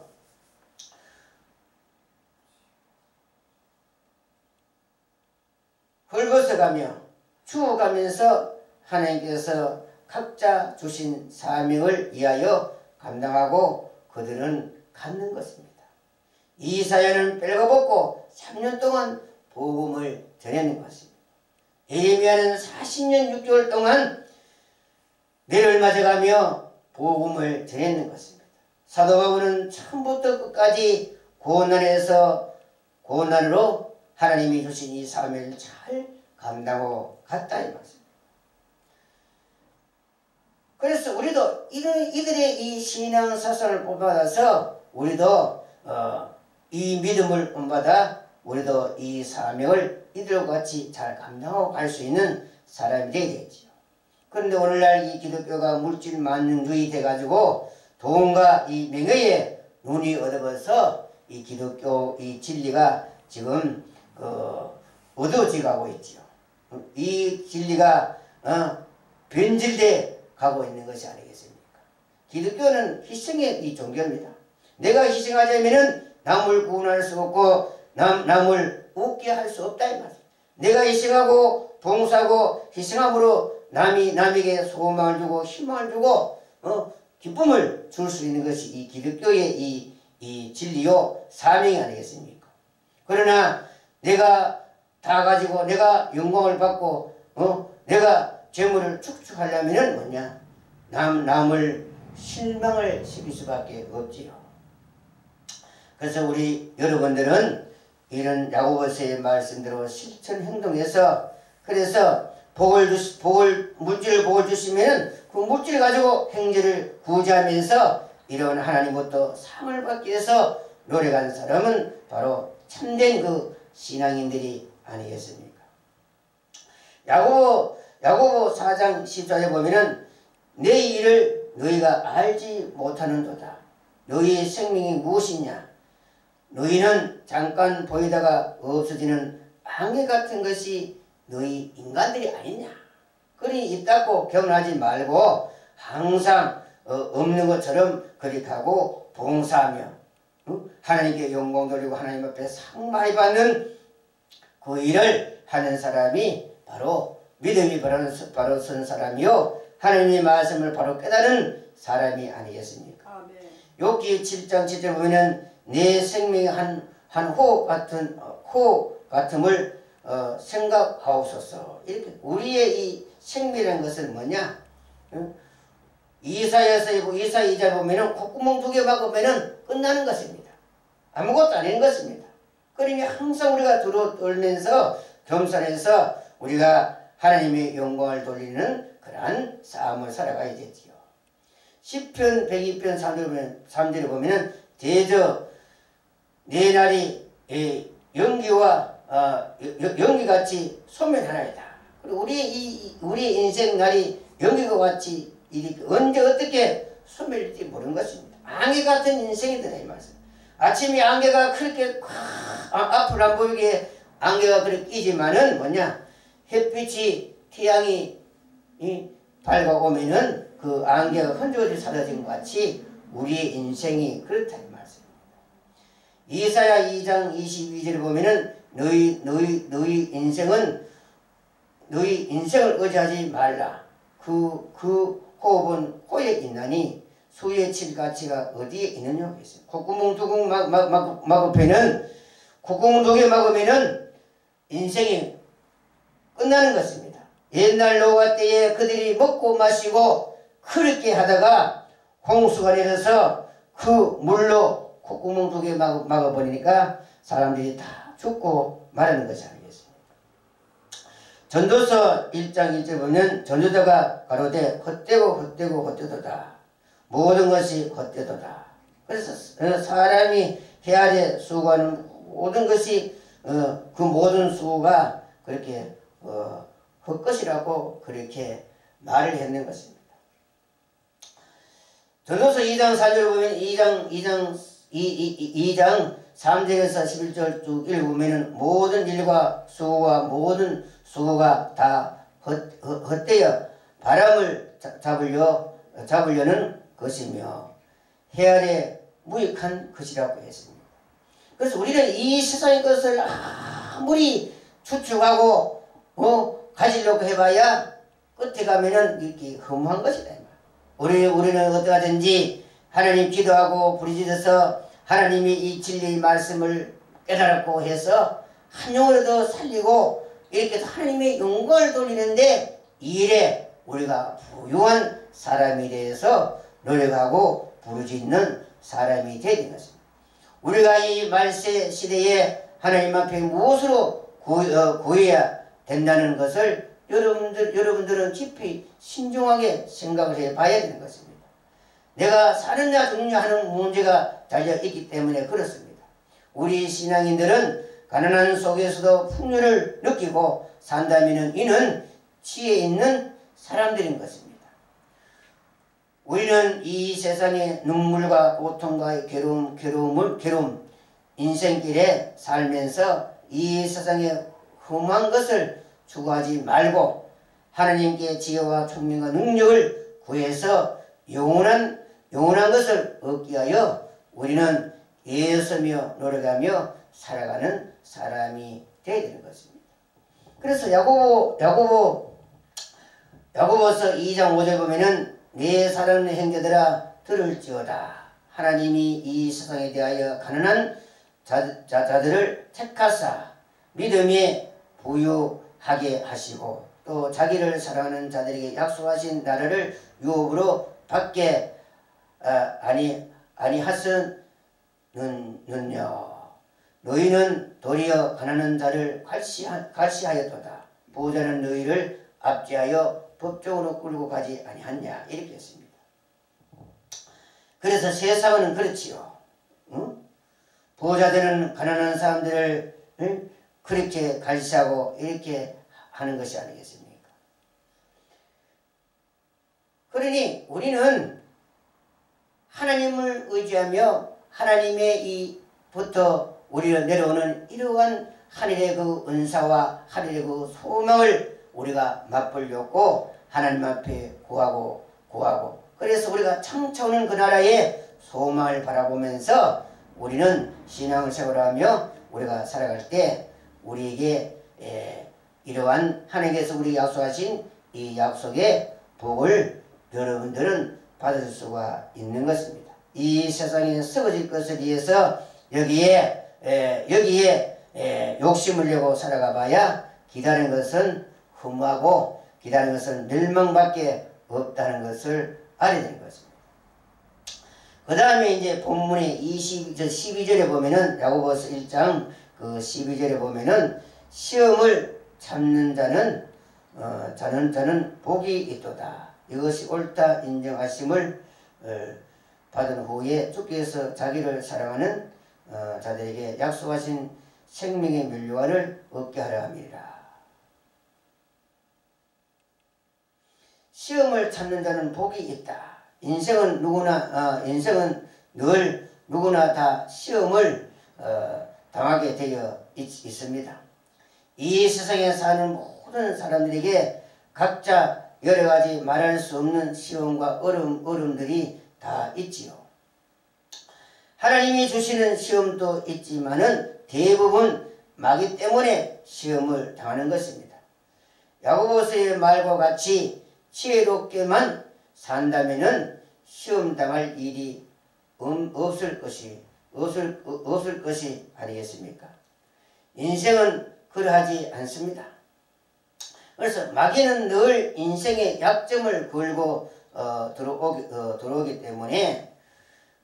S1: 헐벗어가며 추워가면서 하나님께서 각자 주신 사명을 위하여 감당하고 그들은 갖는 것입니다. 이사야는 뺄거벗고 3년 동안 복음을 전하는 것입니다. 예레미야는 40년 6개월 동안 매를 맞아가며 복음을 전하는 것입니다. 사도 바울은 처음부터 끝까지 고난으로 하나님이 주신 이 사명을 잘 감당하고 갔다 이 말씀입니다. 그래서 우리도 이 이들의 이 신앙 사상을 본받아서 우리도 이 믿음을 본받아 우리도 이 사명을 이들과 같이 잘 감당하고 갈 수 있는 사람이 되겠지요. 그런데 오늘날 이 기독교가 물질 만능주의 돼가지고 돈과 이 명예에 눈이 어두워서 이 기독교 이 진리가 지금 어두워져가고 있지요. 이 진리가 변질돼 가고 있는 것이 아니겠습니까? 기독교는 희생의 이 종교입니다. 내가 희생하자면은 남을 구원할 수 없고 남을 웃게 할 수 없다 이 말이에요. 내가 희생하고 봉사하고 희생함으로 남에게 소망을 주고 희망을 주고 기쁨을 줄 수 있는 것이 이 기독교의 이 진리요 사명이 아니겠습니까? 그러나 내가 다 가지고 내가 영광을 받고 내가 재물을 축축하려면은 뭐냐? 남을 실망을 시킬 수밖에 없지요. 그래서 우리 여러분들은 이런 야고보서의 말씀대로 실천 행동해서 그래서 물질을 복을 주시면은 그 물질을 가지고 행제를 구제하면서 이런 하나님부터 상을 받기 위해서 노력한 사람은 바로 참된 그 신앙인들이 아니겠습니까? 야고보 4장 14절에 보면은 내 일을 너희가 알지 못하는도다. 너희의 생명이 무엇이냐? 너희는 잠깐 보이다가 없어지는 안개 같은 것이 너희 인간들이 아니냐? 그러니 입 닫고 경하지 말고 항상 없는 것처럼 그렇게하고 봉사하며 하나님께 영광 돌리고 하나님 앞에 상 많이 받는 그 일을 하는 사람이 바로 믿음이 바로 선 사람이요 하나님의 말씀을 바로 깨달은 사람이 아니겠습니까? 욥기 7장 7절 보면은 내 생명의 한 호흡 같음을 생각하옵소서. 이렇게 우리의 이 생명이라는 것은 뭐냐? 이사야 2장 보면은 콧구멍 2개 막으면은 끝나는 것입니다. 아무것도 아닌 것입니다. 그러니 항상 우리가 들어올면서 겸손해서 우리가 하나님의 영광을 돌리는 그러한 삶을 살아가야 되지요. 시편 102편 3절에 보면은 대저 내 날이 연기같이 소멸하나이다. 그리고 우리 인생 날이 연기와 같이 언제 어떻게 소멸될지 모르는 것입니다. 안개 같은 인생이다 이 말씀. 아침에 안개가 그렇게 앞을 안 보이게 안개가 그렇게 끼지만은 뭐냐 햇빛이 태양이 밝아오면은 그 안개가 흔적이 사라진 것 같이 우리의 인생이 그렇다 이 말씀입니다. 이사야 2장 22절에 보면은 너희 인생을 의지하지 말라. 그 호흡은 호에 있나니 수에 칠 가치가 어디에 있느냐 했어요. 콧구멍 2개 막으면은 인생이 끝나는 것입니다. 옛날 노아 때에 그들이 먹고 마시고 그렇게 하다가 홍수가 내려서 그 물로 콧구멍 2개 막아버리니까 사람들이 다 죽고 말하는 것이 아니겠습니까? 전도서 1장 1절 보면 전도자가 가로되 헛되도다. 모든 것이 헛되도다. 그래서 사람이 해야지 수고하는 모든 것이 그 모든 수고가 그렇게 헛것이라고 그렇게 말을 했는 것입니다. 전도서 2장 4절 보면 2장 3절에서 11절 쭉 읽으면 모든 일과 수고와 모든 수고가 다 헛되어 바람을 잡으려는 것이며 해아래 무익한 것이라고 했습니다. 그래서 우리는 이 세상의 것을 아무리 추측하고 가지려고 해봐야 끝에 가면은 이렇게 허무한 것이다. 우리는 어떠하든지 하나님 기도하고 부르짖어서 하나님이 이 진리의 말씀을 깨달았고 해서 한 영혼을 살리고 이렇게 해서 하나님의 영광을 돌리는데 이 일에 우리가 부유한 사람이 되어서 노력하고 부르짖는 사람이 되는 것입니다. 우리가 이 말세 시대에 하나님 앞에 무엇으로 구해야 된다는 것을 여러분들은 깊이 신중하게 생각을 해봐야 되는 것입니다. 내가 사느냐 죽느냐 하는 문제가 달려있기 때문에 그렇습니다. 우리 신앙인들은 가난한 속에서도 풍요를 느끼고 산다면 이는 지혜 있는 사람들인 것입니다. 우리는 이 세상의 눈물과 고통과 괴로움, 인생길에 살면서 이 세상의 험한 것을 추구하지 말고 하나님께 지혜와 총명과 능력을 구해서 영원한 것을 얻기 위하여 우리는 애쓰며 노력하며 살아가는 사람이 되어야 되는 것입니다. 그래서 야고보서 2장 5절 보면은 내 사랑하는 형제들아 들을지어다. 하나님이 이 세상에 대하여 가난한 자들을 택하사 믿음에 부유하게 하시고 또 자기를 사랑하는 자들에게 약속하신 나라를 유업으로 받게 아니하였느냐. 너희는 도리어 가난한 자를 갈시하였도다. 부자는 너희를 압제하여 법적으로 끌고 가지 아니하냐. 이렇게 했습니다. 그래서 세상은 그렇지요. 응? 부자들은 가난한 사람들을 그렇게 갈시하고 이렇게 하는 것이 아니겠습니까? 그러니 하나님을 의지하며 하나님의 부터 우리를 내려오는 이러한 하늘의 그 은사와 하늘의 그 소망을 우리가 맛보려고 하나님 앞에 구하고 그래서 우리가 창조하는 그 나라의 소망을 바라보면서 우리는 신앙을 세우라며 우리가 살아갈 때 우리에게 이러한 하나님께서 우리 약속하신 이 약속의 복을 여러분들은 받을 수가 있는 것입니다. 이 세상에 썩어질 것을 위해서 여기에 욕심을 내고 살아가 봐야 기다리는 것은 허무하고 기다리는 것은 멸망밖에 없다는 것을 알아야 되는 것입니다. 그 다음에 이제 본문의 12절에 보면은 야고보서 1장 그 12절에 보면은 시험을 참는 자는 복이 있도다. 이것이 옳다 인정하심을 받은 후에 주께서 자기를 사랑하는 자들에게 약속하신 생명의 면류관을 얻게 하려 함이라. 시험을 참는 자는 복이 있다. 인생은 늘 누구나 다 시험을 당하게 되어 있습니다. 이 세상에 사는 모든 사람들에게 각자 여러 가지 말할 수 없는 시험과 어려움들이 다 있지요. 하나님이 주시는 시험도 있지만은 대부분 마귀 때문에 시험을 당하는 것입니다. 야고보서의 말과 같이 지혜롭게만 산다면은 시험 당할 일이 없을 것이 아니겠습니까? 인생은 그러하지 않습니다. 그래서 마귀는 늘 인생의 약점을 걸고 들어오기 때문에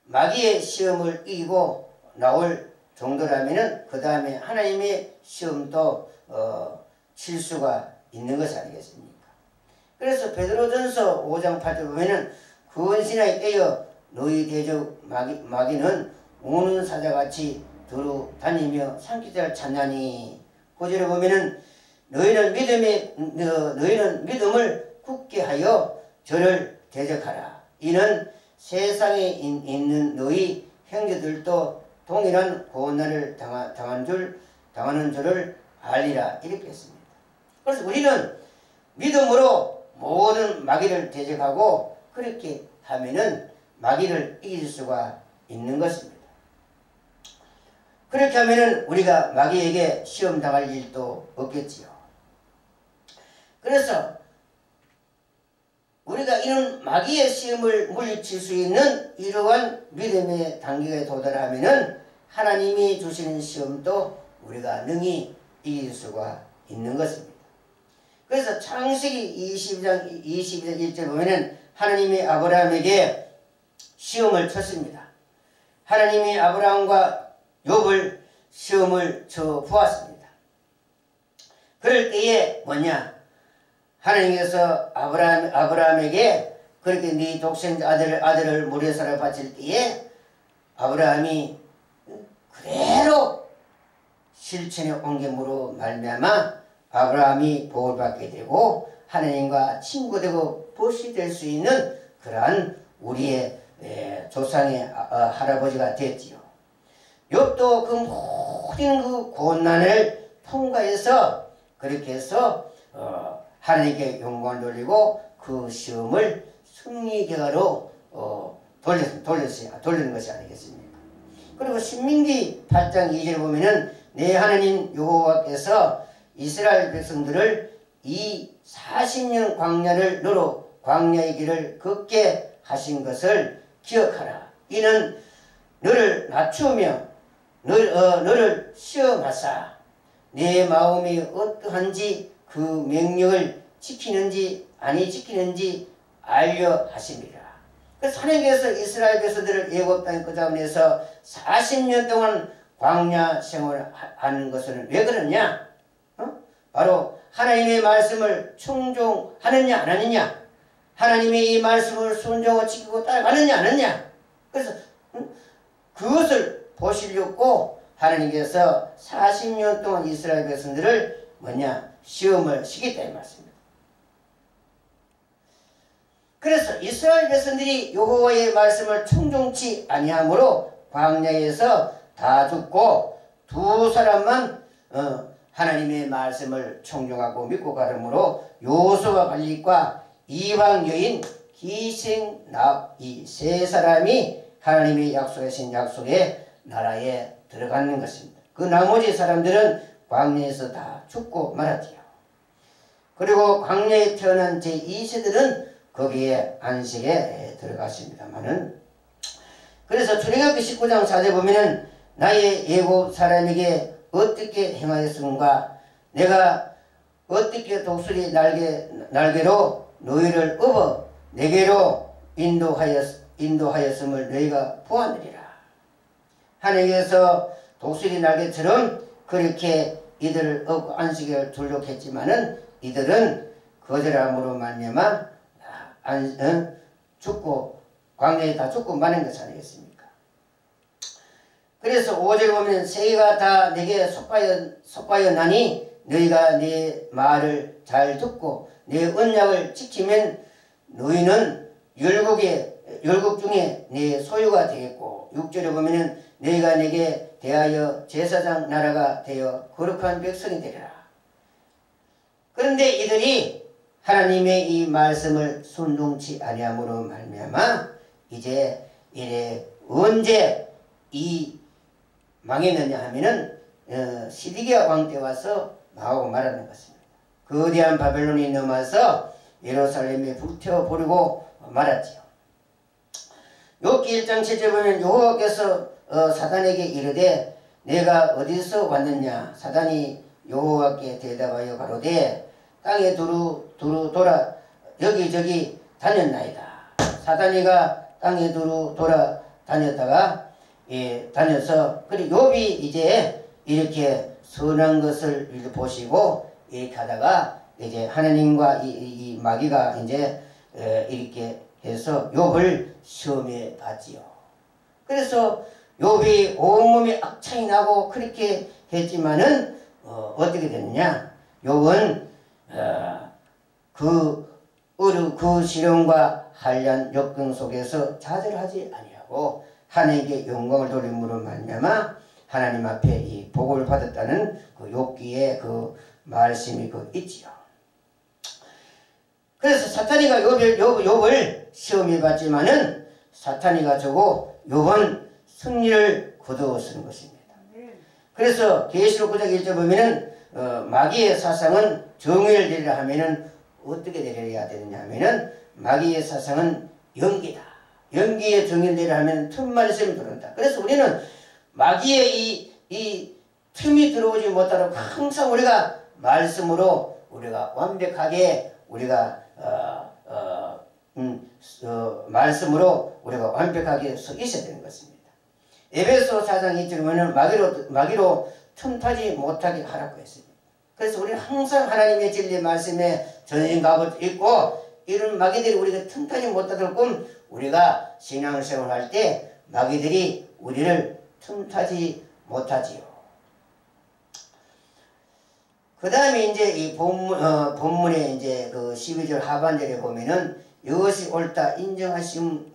S1: 마귀의 시험을 이기고 나올 정도라면은 그 다음에 하나님의 시험도 칠 수가 있는 것이 아니겠습니까? 그래서 베드로전서 5장 8절 보면은 근신하에 깨어 너희 대적 마귀는 우는 사자같이 두루 다니며 삼키자를 찾나니 9절에 보면은 너희는 믿음을 굳게 하여 저를 대적하라. 이는 세상에 있는 너희 형제들도 동일한 고난을 당하는 줄을 알리라. 이렇게 했습니다. 그래서 우리는 믿음으로 모든 마귀를 대적하고 그렇게 하면은 마귀를 이길 수가 있는 것입니다. 그렇게 하면은 우리가 마귀에게 시험 당할 일도 없겠지요. 그래서 우리가 이런 마귀의 시험을 물리칠 수 있는 이러한 믿음의 단계에 도달하면은 하나님이 주시는 시험도 우리가 능히 이길 수가 있는 것입니다. 그래서 창세기 22장 1절 보면은 하나님이 아브라함에게 시험을 쳤습니다. 하나님이 아브라함과 욥을 시험을 쳐 보았습니다. 그럴 때에 하나님께서 아브라함에게 그렇게 네 독생자 아들을 모레사라 바칠 때에 아브라함이 그대로 실천에 옮김으로 말미암아 아브라함이 복을 받게 되고 하나님과 친구 되고 벗이 될 수 있는 그러한 우리의 조상의 할아버지가 됐지요. 욥도 그 모든 그 고난을 통과해서 그렇게 해서 하나님께 영광을 돌리고 그 시험을 승리 결과로 돌리는 것이 아니겠습니까? 그리고 신민기 8장 2절 보면은 내 하나님 여호와께서 이스라엘 백성들을 이 40년 광야를 너로 광야의 길을 걷게 하신 것을 기억하라. 이는 너를 낮추며 너를 시험하사 내 마음이 어떠한지 그 명령을 지키는지 아니 지키는지 알려 하십니다. 그래서 하나님께서 이스라엘 백성들을 애굽 땅에 끌어내서 40년 동안 광야 생활을 하는 것은 왜 그러냐? 바로 하나님의 말씀을 충종하느냐 안 하느냐, 하나님의 이 말씀을 순종하고 지키고 따라가느냐 안 하느냐. 그래서 그것을 보시려고 하나님께서 40년 동안 이스라엘 백성들을 시험을 시켰다 이 말씀입니다. 그래서 이스라엘 백성들이 여호와의 말씀을 충종치 아니하므로 광야에서 다 죽고 두 사람만 하나님의 말씀을 충종하고 믿고 가름으로 요수와 갈렙과 이방 여인 기생납 이 세 사람이 하나님의 약속하신 약속의 나라에 들어가는 것입니다. 그 나머지 사람들은 광야에서 다 죽고 말았지요. 그리고 광야에 태어난 제2세들은 거기에 안식에 들어갔습니다만은, 그래서 출애굽기 19장 4절 보면은 나의 애굽 사람에게 어떻게 행하였음과 내가 어떻게 독수리 날개로 너희를 업어 내게로 인도하였음을 너희가 보았느니라. 하나님께서 독수리 날개처럼 그렇게 이들을 업고 안식에 두려고 했지만은 이들은 거절함으로 말미암아 죽고 광야에 다 죽고 마는 것이 아니겠습니까? 그래서 5절 보면 세계가 다 내게 속하여 나니 너희가 내 말을 잘 듣고 내 언약을 지키면 너희는 열국 중에 내 소유가 되겠고, 6절에 보면은 너희가 내게 대하여 제사장 나라가 되어 거룩한 백성이 되리라. 그런데 이들이 하나님의 이 말씀을 순종치 아니함으로 말미암아 이제 이래 언제 이 망했느냐 하면은 시드기야 왕 때 와서 망하고 말하는 것입니다. 거대한 바벨론이 넘어서 예루살렘에 불태워버리고 말았지요. 욥기 1장 7절 보면 여호와께서 사단에게 이르되 내가 어디서 왔느냐. 사단이 여호와께 대답하여 가로되 땅에 두루 돌아 여기저기 다녔나이다. 사단이가 땅에 두루 돌아 다녔다가 다녀서 그리고 욥이 이제 이렇게 선한 것을 보시고 이렇게 하다가 이제 하나님과 이 마귀가 이제 이렇게 해서 욥을 시험해 봤지요. 그래서 욥이 온몸에 악창이 나고 그렇게 했지만은 어떻게 됐느냐? 욥은 그 시련과 한란 역경 속에서 좌절하지 아니하고 하나님께 영광을 돌림으로 말미암아 하나님 앞에 이 복을 받았다는 그 욥기의 그 말씀이 있지요. 그래서 사탄이가 욥을 시험해 봤지만은 사탄이가 저고 욥은 승리를 거두었는 것입니다. 그래서 계시록 9장 1절 보면은 마귀의 사상은 정의를 내리라 하면은 어떻게 내려야 되느냐 하면은 마귀의 사상은 연기다. 연기의 정의를 내리라 하면 틈만 있으면 들어온다. 그래서 우리는 마귀의 이 틈이 들어오지 못하도록 항상 우리가 말씀으로 우리가 완벽하게 우리가 말씀으로 우리가 완벽하게 서 있어야 되는 것입니다. 에베소 4장 2절에 보면 마귀로 틈타지 못하게 하라고 했습니다. 그래서 우리는 항상 하나님의 진리 말씀에 전신 갑옷 입고 이런 마귀들이 우리가 틈타지 못하도록 우리가 신앙생활을 할 때 마귀들이 우리를 틈타지 못하지요. 그 다음에 이제 이 본문에 이제 그 12절 하반절에 보면은 이것이 옳다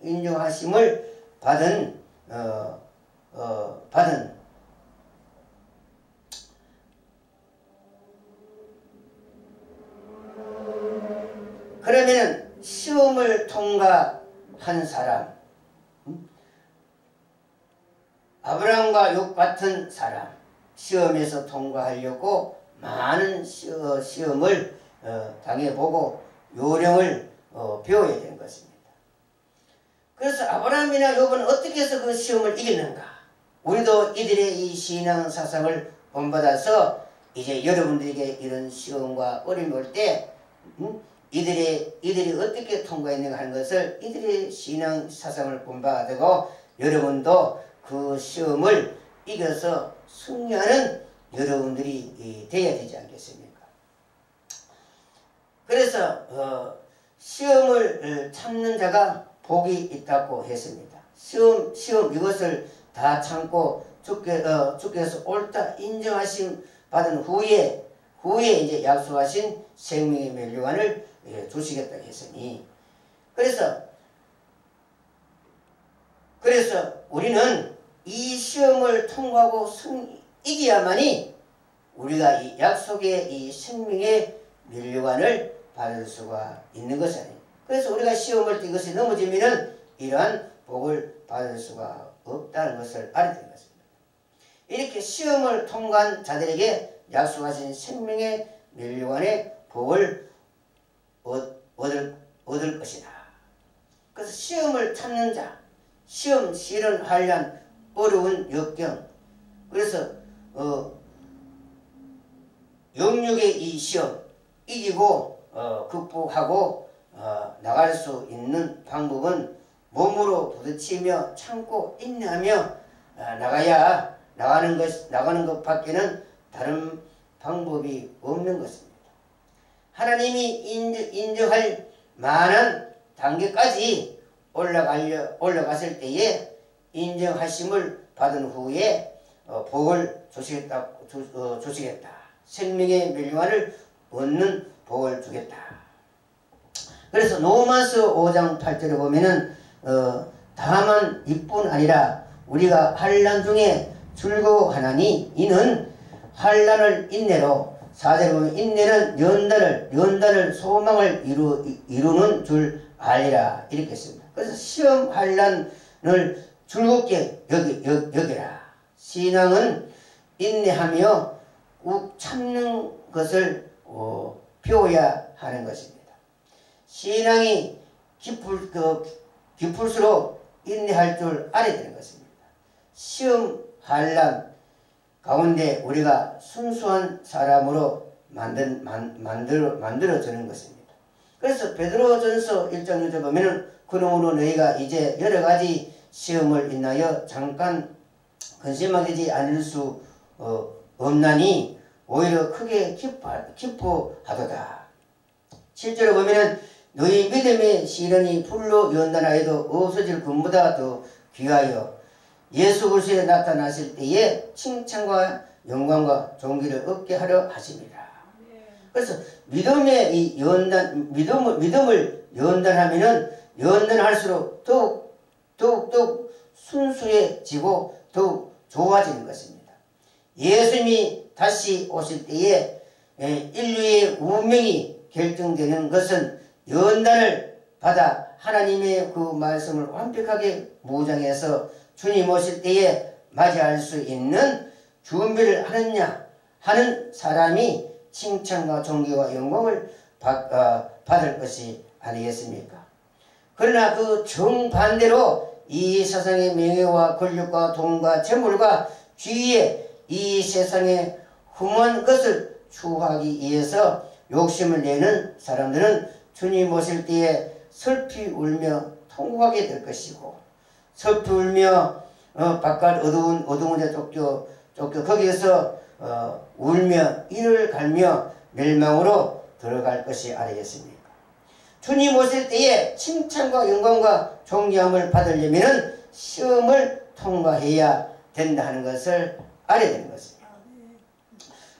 S1: 인정하심을 받은 그러면은 시험을 통과한 사람, 아브라함과 욥 같은 사람, 시험에서 통과하려고 많은 시험을 당해보고 요령을 배워야 되는 것입니다. 그래서 아브라함이나 욥은 어떻게 해서 그 시험을 이겼는가? 우리도 이들의 이 신앙 사상을 본받아서 이제 여러분들에게 이런 시험과 어려움이 올 때 이들이 어떻게 통과했는가 하는 것을 이들의 신앙 사상을 본받고 여러분도 그 시험을 이겨서 승리하는 여러분들이 되어야 되지 않겠습니까? 그래서 시험을 참는 자가 복이 있다고 했습니다. 시험 이것을 다 참고 주께서 옳다 인정하심 받은 후에 이제 약속하신 생명의 멸류관을 주시겠다고 했으니 그래서 우리는 이 시험을 통과하고 이겨야만이 우리가 이 약속의 이 생명의 멸류관을 받을 수가 있는 것이아니에요. 그래서 우리가 시험을 이것이 넘어지면은 이러한 복을 받을 수가 없다는 것을 알아야 되는 것입니다. 이렇게 시험을 통과한 자들에게 약속하신 생명의 멸류관의 복을 얻을 것이다. 그래서 시험을 참는 자, 시험, 시련, 환난, 어려운 역경, 그래서 영육의 이 시험 이기고 극복하고 나갈 수 있는 방법은 몸으로 부딪히며 참고 인내하며 나가는 것밖에는 다른 방법이 없는 것입니다. 하나님이 인정할 만한 단계까지 올라갔을 때에 인정하심을 받은 후에 복을 주시겠다. 생명의 멸류관을 얻는 복을 주겠다. 그래서 로마서 5장 8절에 보면은 다만 이뿐 아니라 우리가 환난 중에 즐거워하나니 이는 환난을 인내로 4절에 보면 인내는 연단을 소망을 이루는 줄 알리라 이렇게 했습니다. 그래서 시험 환난을 즐겁게 여기라. 신앙은 인내하며 욱 참는 것을 배워야 하는 것입니다. 신앙이 깊을수록 인내할 줄 알아야 되는 것입니다. 시험 환난 가운데 우리가 순수한 사람으로 만들어지는 것입니다. 그래서 베드로전서 1장 1절 보면은 그러므로 너희가 이제 여러 가지 시험을 인하여 잠깐 근심하게 되지 않을 수 없나니 오히려 크게 기뻐하도다. 7절에 보면은 너희 믿음의 시련이 풀로 연단하여도 없어질 것보다 더 귀하여 예수 그리스도에 나타나실 때에 칭찬과 영광과 존귀를 얻게 하려 하십니다. 그래서 믿음의 이 믿음을 연단하면은 연단할수록 더욱 순수해지고 더욱 좋아지는 것입니다. 예수님이 다시 오실 때에 인류의 운명이 결정되는 것은 연단을 받아 하나님의 그 말씀을 완벽하게 무장해서 주님 오실 때에 맞이할 수 있는 준비를 하느냐 하는 사람이 칭찬과 존귀와 영광을 받을 것이 아니겠습니까? 그러나 그 정반대로 이 세상의 명예와 권력과 돈과 재물과 귀에 이 세상의 흠한 것을 추구하기 위해서 욕심을 내는 사람들은 주님 오실 때에 슬피 울며 통곡하게 될 것이고 슬피 울며 바깥 어두운 데 쫓겨 거기에서 울며 이를 갈며 멸망으로 들어갈 것이 아니겠습니까? 주님 오실 때에 칭찬과 영광과 존귀함을 받으려면 시험을 통과해야 된다 하는 것을 알아야 되는 것입니다.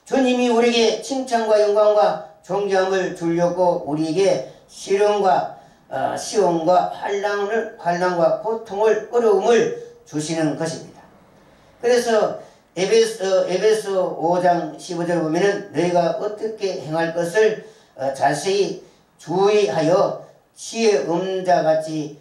S1: 주님이 우리에게 칭찬과 영광과 존귀함을 주려고 우리에게 시련과 시험과 환난과 고통을 어려움을 주시는 것입니다. 그래서 에베소 5장 15절을 보면은 너희가 어떻게 행할 것을 자세히 주의하여 지혜 없는 자 같이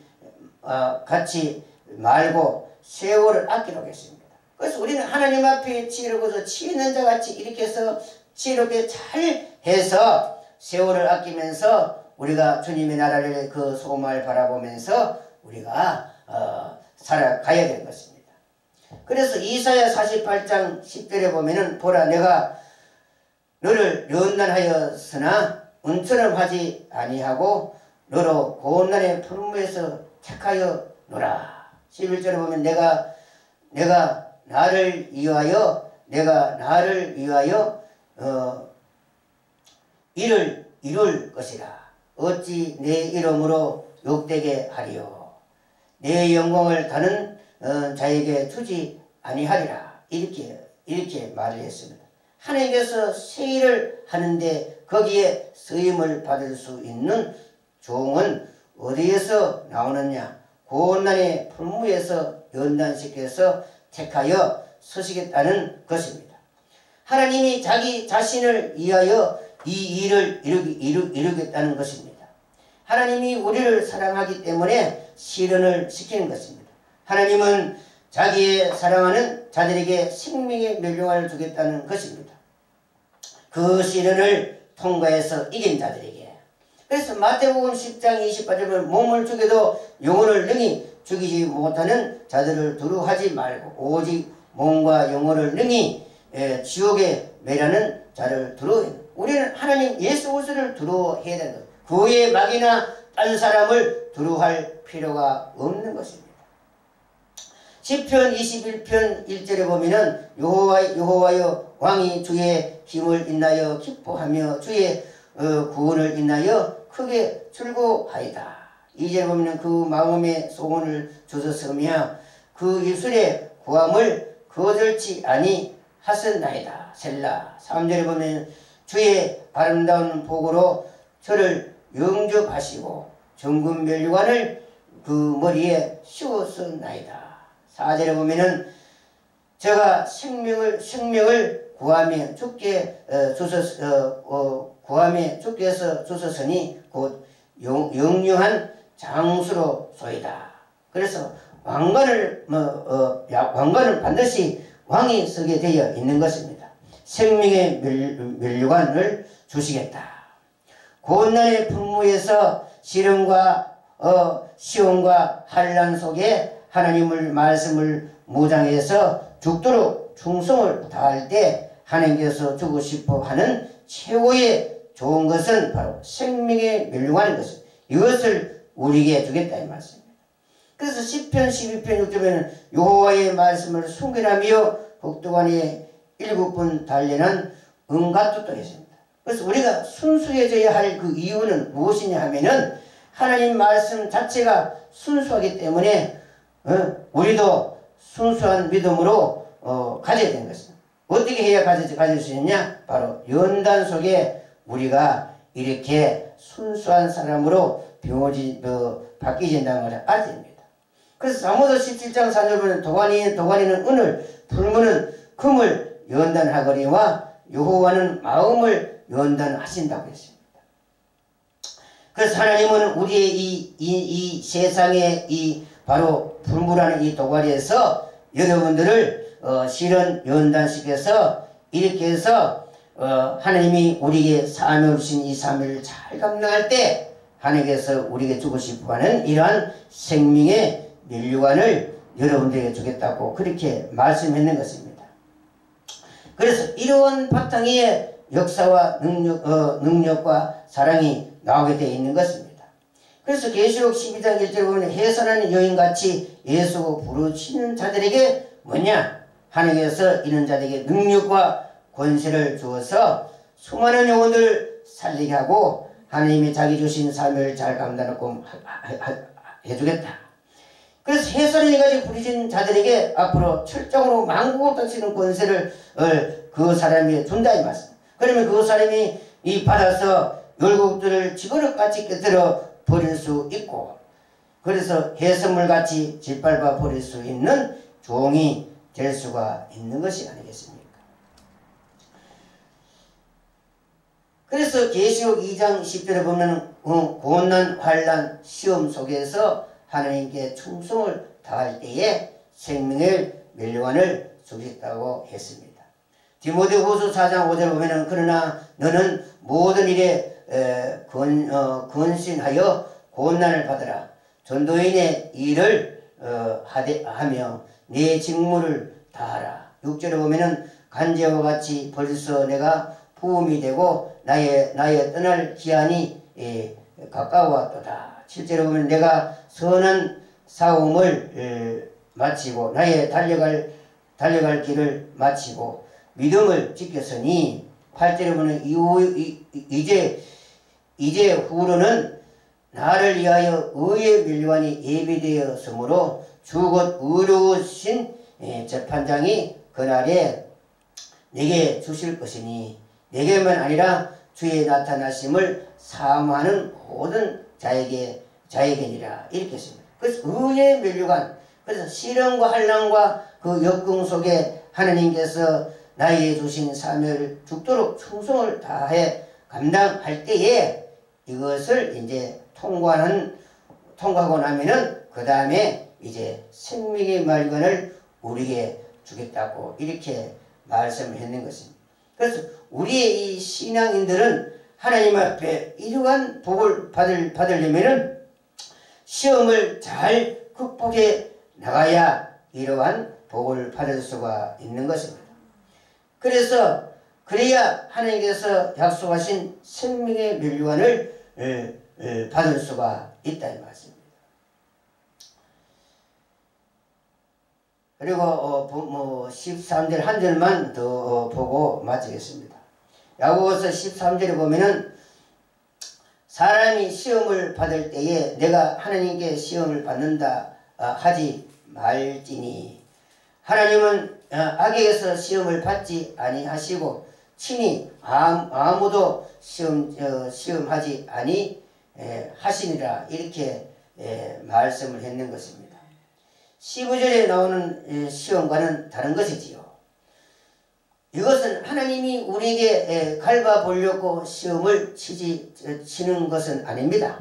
S1: 말고 세월을 아끼라고 했습니다. 그래서 우리는 하나님 앞에 지혜로워서 치 있는 자 같이 이렇게 해서 지혜롭게 잘 해서 세월을 아끼면서 우리가 주님의 나라를 그 소망을 바라보면서 우리가 살아가야 되는 것입니다. 그래서 이사야 48장 10절에 보면은 보라 내가 너를 연단하였으나 은처럼 하지 아니하고 너로 고난의 풀무에서 택하여 노라. 11절에 보면 내가 나를 위하여 이를 이룰 것이라. 어찌 내 이름으로 욕되게 하리요. 내 영광을 다른 자에게 주지 아니하리라. 이렇게 말을 했습니다. 하나님께서 새 일을 하는데 거기에 쓰임을 받을 수 있는 종은 어디에서 나오느냐? 고난의 풀무에서 연단시켜서 택하여 서시겠다는 것입니다. 하나님이 자기 자신을 위하여 이 일을 이루겠다는 것입니다. 하나님이 우리를 사랑하기 때문에 시련을 시키는 것입니다. 하나님은 자기의 사랑하는 자들에게 생명의 멸류관을 주겠다는 것입니다. 그 시련을 통과해서 이긴 자들에게. 그래서 마태복음 10장 28절은 몸을 죽여도 영혼을 능히 죽이지 못하는 자들을 두려워하지 말고 오직 몸과 영혼을 능히 지옥에 매라는 자를 두려워해야 된다. 우리는 하나님 예수 그리스도를 두려워해야 된다. 그의 막이나 딴 사람을 두려워할 필요가 없는 것입니다. 시편 21편 1절에 보면은 여호와여 왕이 주의 힘을 인하여 기뻐하며 주의 구원을 인하여 크게 즐거워하이다. 2절에 보면은 그 마음의 소원을 주셨으며 그 입술의 구함을 거절치 아니하셨나이다. 셀라. 3절에 보면 주의 아름다운 복으로 저를 영접하시고 정금 멸류관을 그 머리에 씌웠었나이다. 4절에 보면은 제가 생명을 구하며 주께서 주셨으니 곧 영영한 장수로 소이다. 그래서 왕관은 반드시 왕이 쓰게 되어 있는 것입니다. 생명의 멸류관을 주시겠다. 고난의 풍무에서 시련과 시험과 환난 속에 하나님을 말씀을 무장해서 죽도록 충성을 다할 때 하나님께서 주고 싶어 하는 최고의 좋은 것은 바로 생명의 멸류관인 것입니다. 이것을 우리에게 주겠다 이 말씀입니다. 그래서 시편 12편 6절에는 여호와의 말씀을 순결하며 복도관에 7번 단련한 은갓도 또 있습니다. 그래서 우리가 순수해져야 할 그 이유는 무엇이냐 하면은 하나님 말씀 자체가 순수하기 때문에 우리도 순수한 믿음으로 가져야 되는 것입니다. 어떻게 해야 가질 수 있느냐? 바로 연단 속에 우리가 이렇게 순수한 사람으로 바뀌어진다는 것을 알아야 됩니다. 그래서 사무서 17장 4절 보면 도가니는 은을, 풀무는 금을 연단하거니와 여호와는 마음을 연단하신다고 했습니다. 그래서 하나님은 우리의 이 세상에 바로 풀무라는 이 도가니에서 여러분들을 실은 연단시켜서 이렇게 해서 하나님이 우리에게 사명을 주신 이 사명을 잘 감당할 때 하나님께서 우리에게 주고 싶어하는 이러한 생명의 멸류관을 여러분들에게 주겠다고 그렇게 말씀했는 것입니다. 그래서 이러한 바탕에 역사와 능력과 사랑이 나오게 되어 있는 것입니다. 그래서 계시록 12장 1절에 보면 해산하는 여인같이 예수고 부르짖는 자들에게 뭐냐? 하나님께서 이런 자들에게 능력과 권세를 주어서 수많은 영혼을 살리게 하고 하나님이 자기 주신 사명을 잘 감당하고 해주겠다. 그래서 해설해가지고 부르신 자들에게 앞으로 철저으로 만국을 다스리는 권세를 그 사람이 준다 이 말씀. 그러면 그 사람이 이 받아서 열국들을 지그릇같이 깨뜨려 버릴 수 있고, 그래서 해산물같이 짓밟아 버릴 수 있는 종이 될 수가 있는 것이 아니겠습니까? 그래서 계시록 2장 10절에 보면 고난, 환난, 시험 속에서 하나님께 충성을 다할 때에 생명의 멸류관을 주겠다고 했습니다. 디모데후서 4장 5절에 보면 그러나 너는 모든 일에 근신하여 고난을 받으라. 전도인의 일을 하며 네 직무를 다하라. 6절에 보면은 간제와 같이 벌써 내가 부음이 되고 나의 떠날 기한이 가까웠도다. 7절에 보면 내가 선한 싸움을 마치고 나의 달려갈 길을 마치고 믿음을 지켰으니 8절에 보면 이제 후로는 나를 위하여 의의 멸류관이 예비되었으므로 주곧 의로우신 재판장이 그날에 내게 주실 것이니 내게만 아니라 주의 나타나심을 사모하는 모든 자에게니라. 이렇게 했습니다. 그래서 의의 멸류관, 그래서 시련과 환난과 그 역경 속에 하나님께서 나에게 주신 사명을 죽도록 충성을 다해 감당할 때에 이것을 이제 통과하고 나면은 그 다음에 이제 생명의 멸류관을 우리에게 주겠다고 이렇게 말씀을 했는 것입니다. 그래서 우리의 이 신앙인들은 하나님 앞에 이러한 복을 받으려면은 시험을 잘 극복해 나가야 이러한 복을 받을 수가 있는 것입니다. 그래야 하나님께서 약속하신 생명의 멸류관을 받을 수가 있다 이 말씀입니다. 그리고 13절 한 절만 더 보고 마치겠습니다. 야고보서 13절에 보면은 사람이 시험을 받을 때에 내가 하나님께 시험을 받는다 하지 말지니 하나님은 악에게서 시험을 받지 아니하시고 친히 아무도 시험하지 아니하시니라. 이렇게 말씀을 했는 것입니다. 15절에 나오는 시험과는 다른 것이지요. 이것은 하나님이 우리에게 갈바보려고 시험을 치는 것은 아닙니다.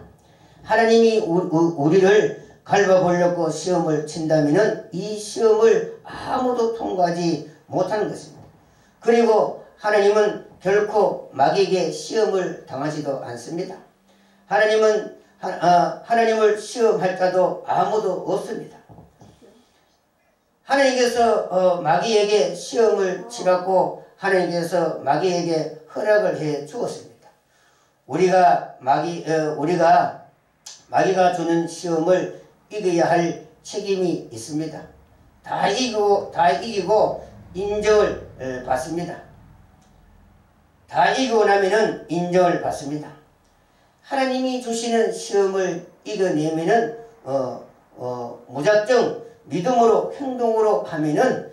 S1: 하나님이 우리를 갈바보려고 시험을 친다면 이 시험을 아무도 통과하지 못하는 것입니다. 그리고 하나님은 결코 마귀에게 시험을 당하지도 않습니다. 하나님을 시험할 자도 아무도 없습니다. 하나님께서 마귀에게 시험을 치라고 하나님께서 마귀에게 허락을 해 주었습니다. 우리가 마귀가 주는 시험을 이겨야 할 책임이 있습니다. 다 이기고 인정을 받습니다. 다 이기고 나면은 인정을 받습니다. 하나님이 주시는 시험을 이겨내면은 무작정 믿음으로 행동으로 하면은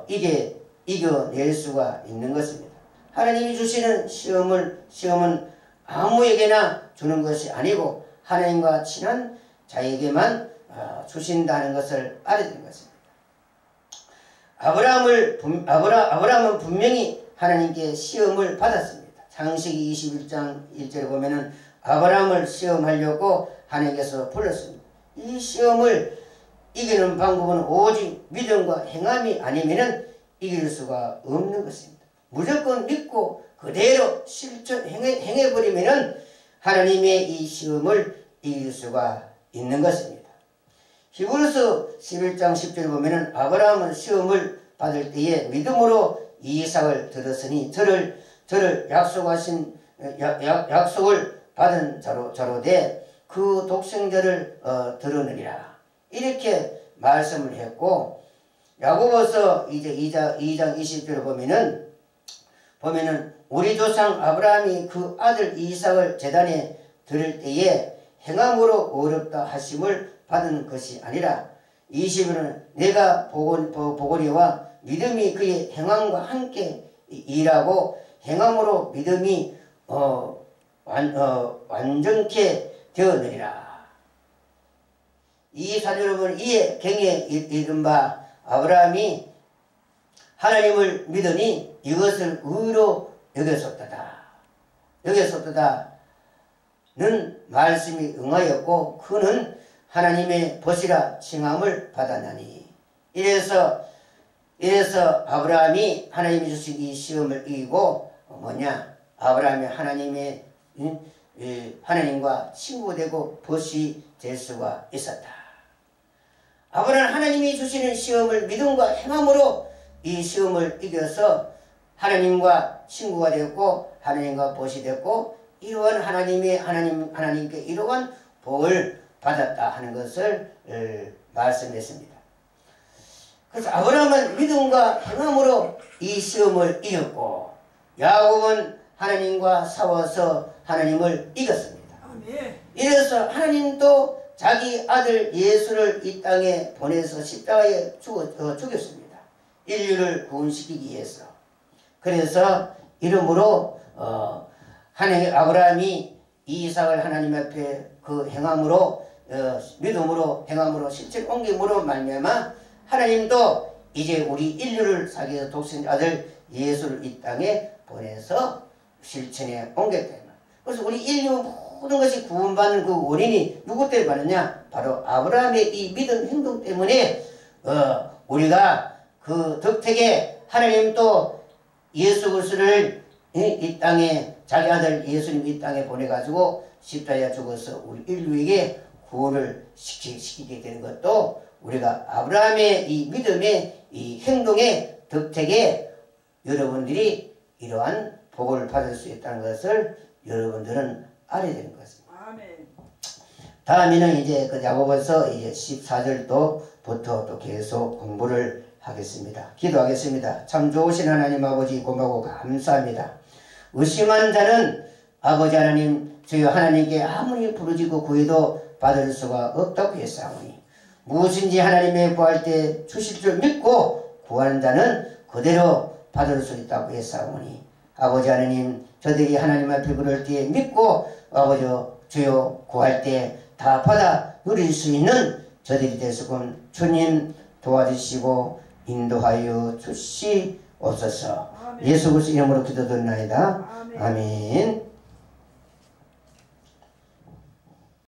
S1: 이게 이겨낼 수가 있는 것입니다. 하나님이 주시는 시험은 아무에게나 주는 것이 아니고 하나님과 친한 자에게만 주신다는 것을 알아야 되는 것입니다. 아브라함은 분명히 하나님께 시험을 받았습니다. 창세기 21장 1절에 보면은 아브라함을 시험하려고 하나님께서 불렀습니다. 이 시험을 이기는 방법은 오직 믿음과 행함이 아니면은 이길 수가 없는 것입니다. 무조건 믿고 그대로 행해버리면은 하나님의 이 시험을 이길 수가 있는 것입니다. 히브리서 11장 10절에 보면은 아브라함은 시험을 받을 때에 믿음으로 이삭을 들었으니 저를 약속을 받은 자로 돼 그 독생자를 드러내리라. 이렇게 말씀을 했고, 야고보서 이제 2장 20절을 보면은 우리 조상 아브라함이 그 아들 이삭을 제단에 드릴 때에 행함으로 어렵다 하심을 받은 것이 아니라 20절은 내가 보고리와 믿음이 그의 행함과 함께 일하고 행함으로 믿음이 완전케 되었느니라. 이 사도 여러분, 이에 경에 이른바 아브라함이 하나님을 믿으니 이것을 의로 여겼었다는 말씀이 응하였고 그는 하나님의 벗이라 칭함을 받았나니. 이래서 아브라함이 하나님이 주신 이 시험을 이기고 아브라함이 하나님과 친구되고 벗이 될 수가 있었다. 아브라함은 하나님이 주시는 시험을 믿음과 행함으로 이 시험을 이겨서 하나님과 친구가 되었고 하나님과 벗이 됐고 이러한 하나님께 이러한 복을 받았다 하는 것을 말씀했습니다. 그래서 아브라함은 믿음과 행함으로 이 시험을 이겼고 야곱은 하나님과 싸워서 하나님을 이겼습니다. 이래서 하나님도 자기 아들 예수를 이 땅에 보내서 십자가에 죽였습니다. 인류를 구원시키기 위해서. 그래서 이러므로 아브라함이 이삭을 하나님 앞에 그 행함으로 믿음으로 행함으로 실체를 옮김으로 말미암아 하나님도 이제 우리 인류를 살기 위해서 독생 아들 예수를 이 땅에 보내서 실천에 옮겼다. 그래서 우리 인류 모든 것이 구원받는 그 원인이 누구 때문에 받느냐? 바로 아브라함의 이 믿음 행동 때문에 우리가 그 덕택에 하나님도 예수 그리스도를 이 땅에 자기 아들 예수님 이 땅에 보내가지고 십자가에 죽어서 우리 인류에게 구원을 시키게 되는 것도 우리가 아브라함의 이 믿음의 이 행동의 덕택에 여러분들이 이러한 복을 받을 수 있다는 것을 여러분들은 알아야 되는 것입니다. 아멘. 다음에는 이제 그 야고보서 이제 14절부터 또 계속 공부를 하겠습니다. 기도하겠습니다. 참 좋으신 하나님 아버지 고마고 감사합니다. 의심한 자는 아버지 하나님 주여 하나님께 아무리 부르짖고 구해도 받을 수가 없다고 했사오니 무엇인지 하나님의 구할 때 주실 줄 믿고 구하는 자는 그대로 받을 수 있다고 했사오니 아버지 하나님 저들이 하나님 앞에 부를 때 믿고 아버지 주여 구할 때 다 받아 누릴 수 있는 저들이 되시군 주님 도와주시고 인도하여 주시옵소서. 예수 그리스도 이름으로 기도드리나이다. 아멘.